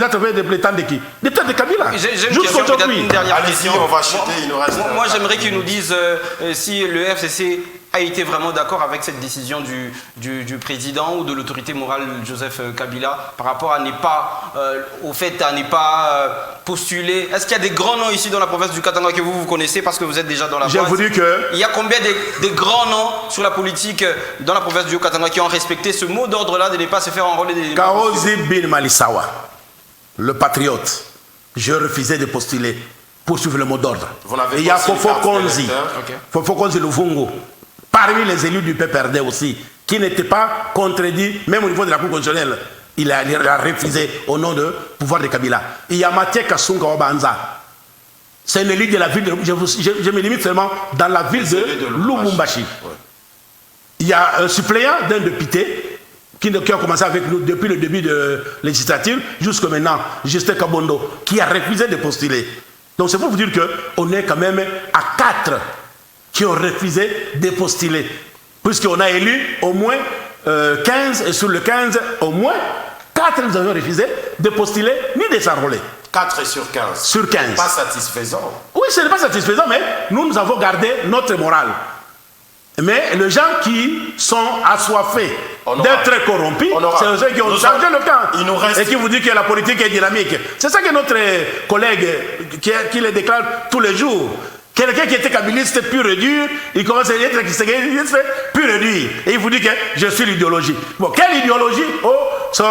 trouvé des plétans de qui? Des plétans de Kabila. Jusqu'aujourd'hui. Une dernière question. On va chuter, il nous reste. Moi, j'aimerais qu'ils nous disent si le FCC a été vraiment d'accord avec cette décision du président ou de l'autorité morale Joseph Kabila par rapport à au fait à ne pas postuler. Est-ce qu'il y a des grands noms ici dans la province du Katanga que vous connaissez parce que vous êtes déjà dans la province? Je vous dis que... Il y a combien de grands noms sur la politique dans la province du Katanga qui ont respecté ce mot d'ordre-là de ne pas se faire enrôler des... Kaozi Bin Malisawa, le patriote, je refusais de postuler pour suivre le mot d'ordre. Il y a Fofo Konzi, Fofo Konzi Luvungu, parmi les élus du PPRD aussi, qui n'étaient pas contredits, même au niveau de la Cour constitutionnelle. Il a refusé au nom du pouvoir de Kabila. Il y a Mathieu Kassunga Obanza. C'est un élu de la ville de... Je me limite seulement dans la ville de Lubumbashi. Ouais. Il y a un suppléant d'un député qui a commencé avec nous depuis le début de la législature jusqu'à maintenant, Justin Kabondo, qui a refusé de postuler. Donc c'est pour vous dire qu'on est quand même à 4 qui ont refusé de postuler. Puisqu'on a élu au moins 15, et sur le 15, au moins 4 nous avons refusé de postuler ni de s'enrôler. 4 sur 15. Sur 15. Pas satisfaisant. Oui, ce n'est pas satisfaisant, mais nous avons gardé notre morale. Mais les gens qui sont assoiffés d'être corrompus, c'est ceux qui ont changé le camp. Et qui vous disent que la politique est dynamique. C'est ça que notre collègue qui le déclare tous les jours. Quelqu'un qui était kabiliste pur et dur, il commence à être pur et dur. Et il vous dit que je suis l'idéologie. Bon, quelle idéologie? Oh, sa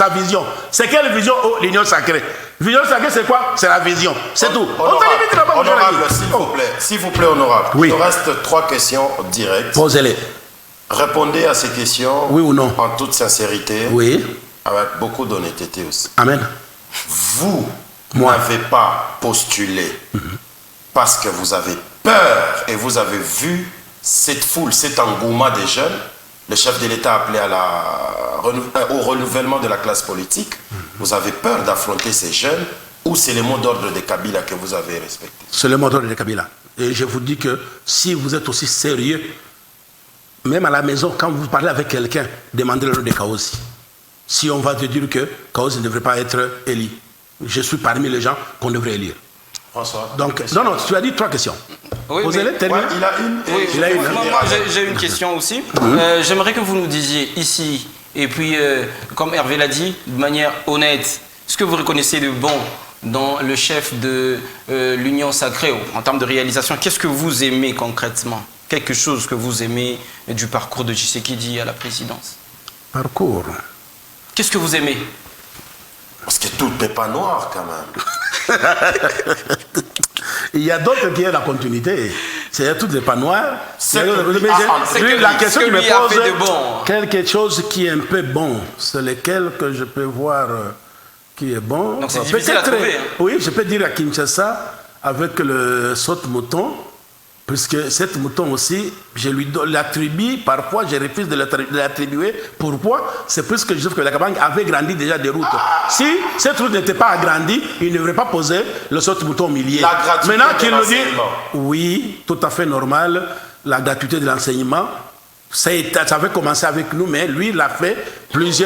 vision. C'est quelle vision? Oh, l'union sacrée. Vision sacrée, c'est quoi? C'est la vision. C'est tout. Honorable, s'il vous plaît, honorable. Oui. Il nous reste 3 questions directes. Posez-les. Répondez à ces questions. Oui ou non? En toute sincérité. Oui. Avec beaucoup d'honnêteté aussi. Amen. Vous n'avez pas postulé parce que vous avez peur et vous avez vu cette foule, cet engouement des jeunes. Le chef de l'État a appelé au renouvellement de la classe politique. Vous avez peur d'affronter ces jeunes Ou c'est le mot d'ordre de Kabila que vous avez respecté? C'est le mot d'ordre de Kabila. Et je vous dis que si vous êtes aussi sérieux, même à la maison, quand vous parlez avec quelqu'un, demandez-le de Kaosi. Si on va te dire que Kaosi ne devrait pas être élu, je suis parmi les gens qu'on devrait élire. François. Donc, non, tu as dit 3 questions. Oui, Posez-les, terminez. Il a une. Oui, Il a une. moi, j'ai une question aussi. J'aimerais que vous nous disiez ici, et puis comme Hervé l'a dit, de manière honnête, ce que vous reconnaissez de bon dans le chef de l'Union Sacrée en termes de réalisation. Qu'est-ce que vous aimez concrètement? Quelque chose que vous aimez du parcours de Tshisekedi à la présidence? Parcours. Qu'est-ce que vous aimez? Parce que tout n'est pas noir quand même. Il y a d'autres qui ont la continuité. C'est tout n'est pas noir. La question que lui a fait de bon. Quelque chose qui est un peu bon, c'est lequel que je peux voir qui est bon. Donc c'est difficile à trouver. Hein. Oui, je peux dire à Kinshasa, avec le saute-mouton, puisque cette mouton aussi, je lui l'attribue, parfois je refuse de l'attribuer. Pourquoi? C'est parce que je trouve que la Kabangue avait grandi déjà des routes. Si cette route n'était pas agrandie, il ne devrait pas poser le saute-mouton au milieu. Maintenant qu'il nous dit, oui, tout à fait normal, la gratuité de l'enseignement, ça avait commencé avec nous, mais lui, il l'a fait plus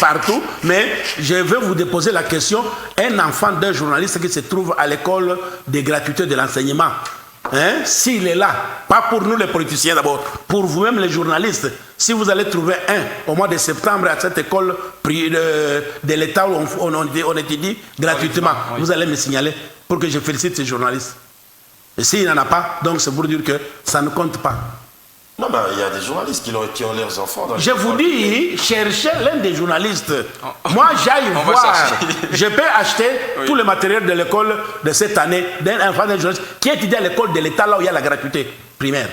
partout. Mais je vais vous déposer la question. Un enfant d'un journaliste qui se trouve à l'école de gratuité de l'enseignement, hein, s'il est là, pas pour nous les politiciens d'abord, pour vous-même les journalistes, si vous allez trouver un au mois de septembre à cette école de l'État où on étudie gratuitement, vous allez me signaler pour que je félicite ces journalistes. Et s'il n'en a pas, donc c'est pour dire que ça ne compte pas. Non, ben, il y a des journalistes qui ont leurs enfants dans Je vous dis, cherchez l'un des journalistes. Moi, j'aille voir. Je peux acheter tout le matériel de l'école de cette année d'un enfant d'un journaliste qui étudie à l'école de l'État, là où il y a la gratuité primaire.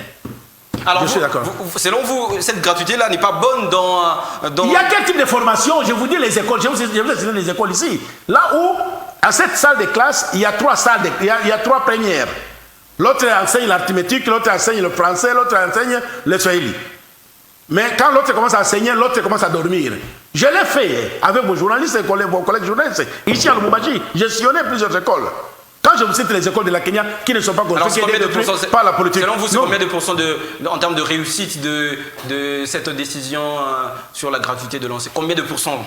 Alors, je suis d'accord. Selon vous, cette gratuité-là n'est pas bonne dans... Il y a quel type de formation? Je vous dis les écoles. Je vous ai cité les écoles ici. Là où, à cette salle de classe, il y a 3 salles, il y a 3 premières. L'autre enseigne l'arithmétique, l'autre enseigne le français, l'autre enseigne le swahili. Mais quand l'autre commence à enseigner, l'autre commence à dormir. Je l'ai fait avec vos journalistes et vos collègues journalistes. Ici à Lubumbashi, j'ai sillonné plusieurs écoles. Quand je vous cite les écoles de la Kenya qui ne sont pas construites, qui étaient détruites par la politique. Selon vous, c'est combien de pourcents en termes de réussite de cette décision sur la gratuité de l'enseignement? Combien de pourcents?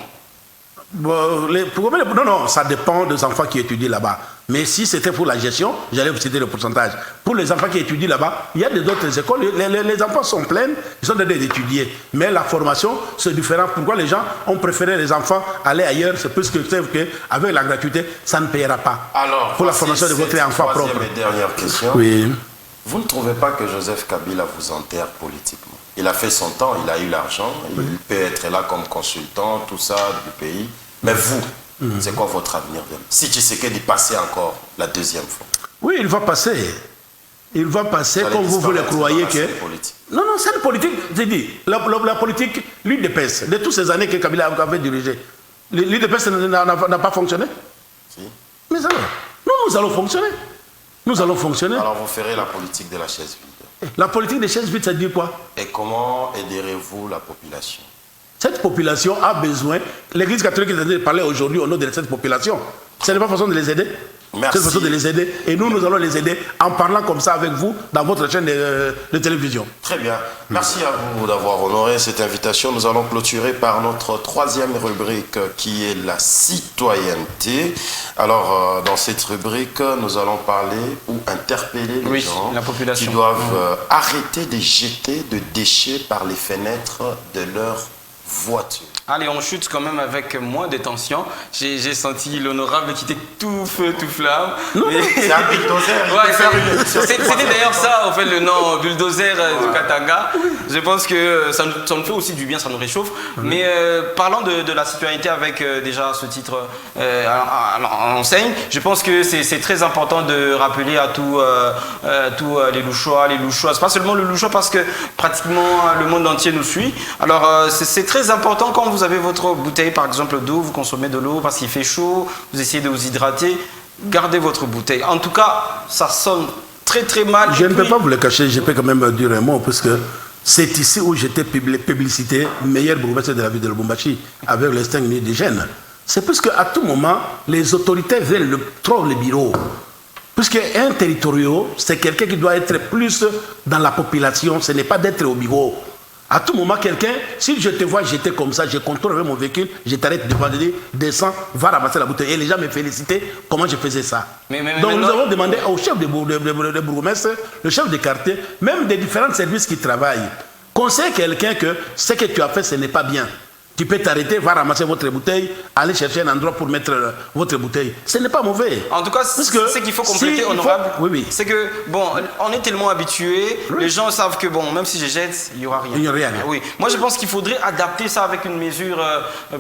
Non, ça dépend des enfants qui étudient là-bas. Mais si c'était pour la gestion, j'allais vous citer le pourcentage. Pour les enfants qui étudient là-bas, il y a d'autres écoles, les enfants sont pleins, ils sont en train d'étudier. Mais la formation, c'est différent. Pourquoi les gens ont préféré les enfants aller ailleurs? C'est parce qu'ils savent qu'avec la gratuité, ça ne payera pas. Alors, pour la formation de votre enfant propre. Troisième et dernière question. Oui. Vous ne trouvez pas que Joseph Kabila vous enterre politiquement? Il a fait son temps, il a eu l'argent, il peut être là comme consultant, tout ça, du pays. Mais vous, c'est quoi votre avenir? Si Tshisekedi passait encore la deuxième fois? Oui, il va passer. Il va passer comme vous le croyez que... Non, c'est une politique. J'ai dit, la politique, l'UDPS, de toutes ces années que Kabila avait dirigé, l'UDPS n'a pas fonctionné? Si. Mais alors, nous allons fonctionner. Nous allons fonctionner. Alors vous ferez la politique de la chaise vide. La politique des chaises vides, ça dit quoi? Et comment aiderez-vous la population? Cette population a besoin. L'Église catholique est en train de parler aujourd'hui au nom de cette population. Ce n'est pas façon de les aider. Merci. C'est façon de les aider. Et nous allons les aider en parlant comme ça avec vous dans votre chaîne de télévision. Très bien. Merci à vous d'avoir honoré cette invitation. Nous allons clôturer par notre troisième rubrique qui est la citoyenneté. Alors, dans cette rubrique, nous allons parler ou interpeller les gens la population qui doivent arrêter de jeter de déchets par les fenêtres de leur voiture. Allez, on chute quand même avec moins de tension. J'ai senti l'honorable qui était tout feu, tout flamme. C'est un bulldozer. Ouais, c'était d'ailleurs ça, en fait, le nom bulldozer du Katanga. Je pense que ça nous fait aussi du bien, ça nous réchauffe. Mais parlant de la citoyenneté avec déjà ce titre en enseigne, je pense que c'est très important de rappeler à tous les Louchois, les Louchoises, pas seulement le Louchois parce que pratiquement le monde entier nous suit. Alors c'est très important quand vous avez votre bouteille par exemple d'eau, vous consommez de l'eau parce qu'il fait chaud, vous essayez de vous hydrater, gardez votre bouteille. En tout cas, ça sonne très très mal. Je ne peux pas vous le cacher, je peux quand même dire un mot parce que c'est ici où j'étais publicité, meilleur bourgmestre de la ville de Lubumbashi avec l'instinct indigène. C'est parce qu'à tout moment, les autorités veulent trop le bureau. Puisqu'un territorial, c'est quelqu'un qui doit être plus dans la population, ce n'est pas d'être au bureau. À tout moment, quelqu'un, si je te vois jeter comme ça, je contrôle avec mon véhicule, je t'arrête devant, je dis, descends, va ramasser la bouteille. Et les gens me félicitaient comment je faisais ça. Donc nous avons demandé au chef de bourgmestre, le chef de quartier, même des différents services qui travaillent, conseille quelqu'un que ce que tu as fait, ce n'est pas bien. Tu peux t'arrêter, va ramasser votre bouteille, aller chercher un endroit pour mettre votre bouteille. Ce n'est pas mauvais. En tout cas, ce qu'il faut compléter, honorable, c'est que, bon, on est tellement habitués, les gens savent que, bon, même si je jette, il n'y aura rien. Il n'y aura rien. Oui. Moi, je pense qu'il faudrait adapter ça avec une mesure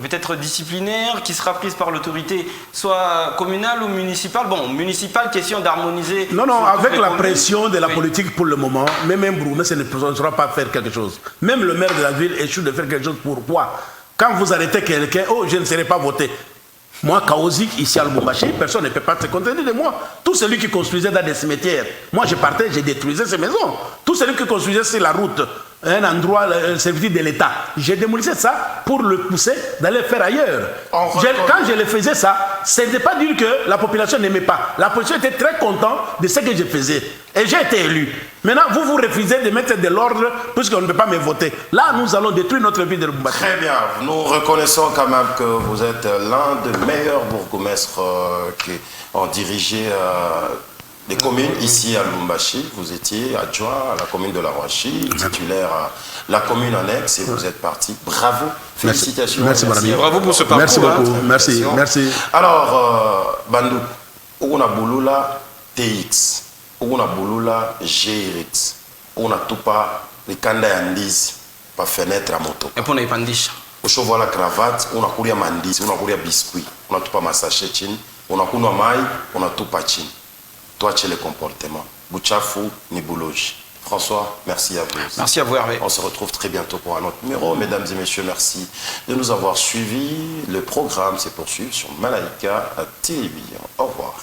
peut-être disciplinaire qui sera prise par l'autorité, soit communale ou municipale. Bon, municipale, question d'harmoniser. Non, avec la pression de la politique pour le moment, même un bourgmestre ne saura pas faire quelque chose. Même le maire de la ville échoue de faire quelque chose. Pourquoi? Quand vous arrêtez quelqu'un, oh, je ne serai pas voté. Moi, Kaozik, ici à Lubumbashi, personne ne peut pas se contenter de moi. Tout celui qui construisait dans des cimetières, moi je partais, je détruisais ces maisons. Tout celui qui construisait sur la route, un endroit, un service de l'État, j'ai démolissé ça pour le pousser d'aller faire ailleurs. Quand je le faisais ça, ce n'était pas dire que la population n'aimait pas. La population était très contente de ce que je faisais. Et j'ai été élu. Maintenant, vous refusez de mettre de l'ordre puisqu'on ne peut pas me voter. Là, nous allons détruire notre ville de Lubumbashi. Très bien. Nous reconnaissons quand même que vous êtes l'un des meilleurs bourgmestres qui ont dirigé des communes ici à Lubumbashi. Vous étiez adjoint à la commune de la Roachi, titulaire à la commune annexe et vous êtes parti. Bravo. Félicitations. Merci, madame. Bravo pour ce parcours. Merci beaucoup. Merci. Alors, Bandou, on a Bouloula TX. On a Bouloula GRX. On a tout pas les kanda yandizi par fenêtre à moto. Et pour les pandisha. Au cheval la cravate, on a courir mandis, on a courir biscuit, on a tout pas massachet chin, on a courir maï, on a tout pas chin. Toi, tu es le comportement. Bouchafou ni bouloge. François, merci à vous. Merci à vous, Hervé. On se retrouve très bientôt pour un autre numéro. Mesdames et messieurs, merci de nous avoir suivis. Le programme se poursuit sur Malaika à télévision. Au revoir.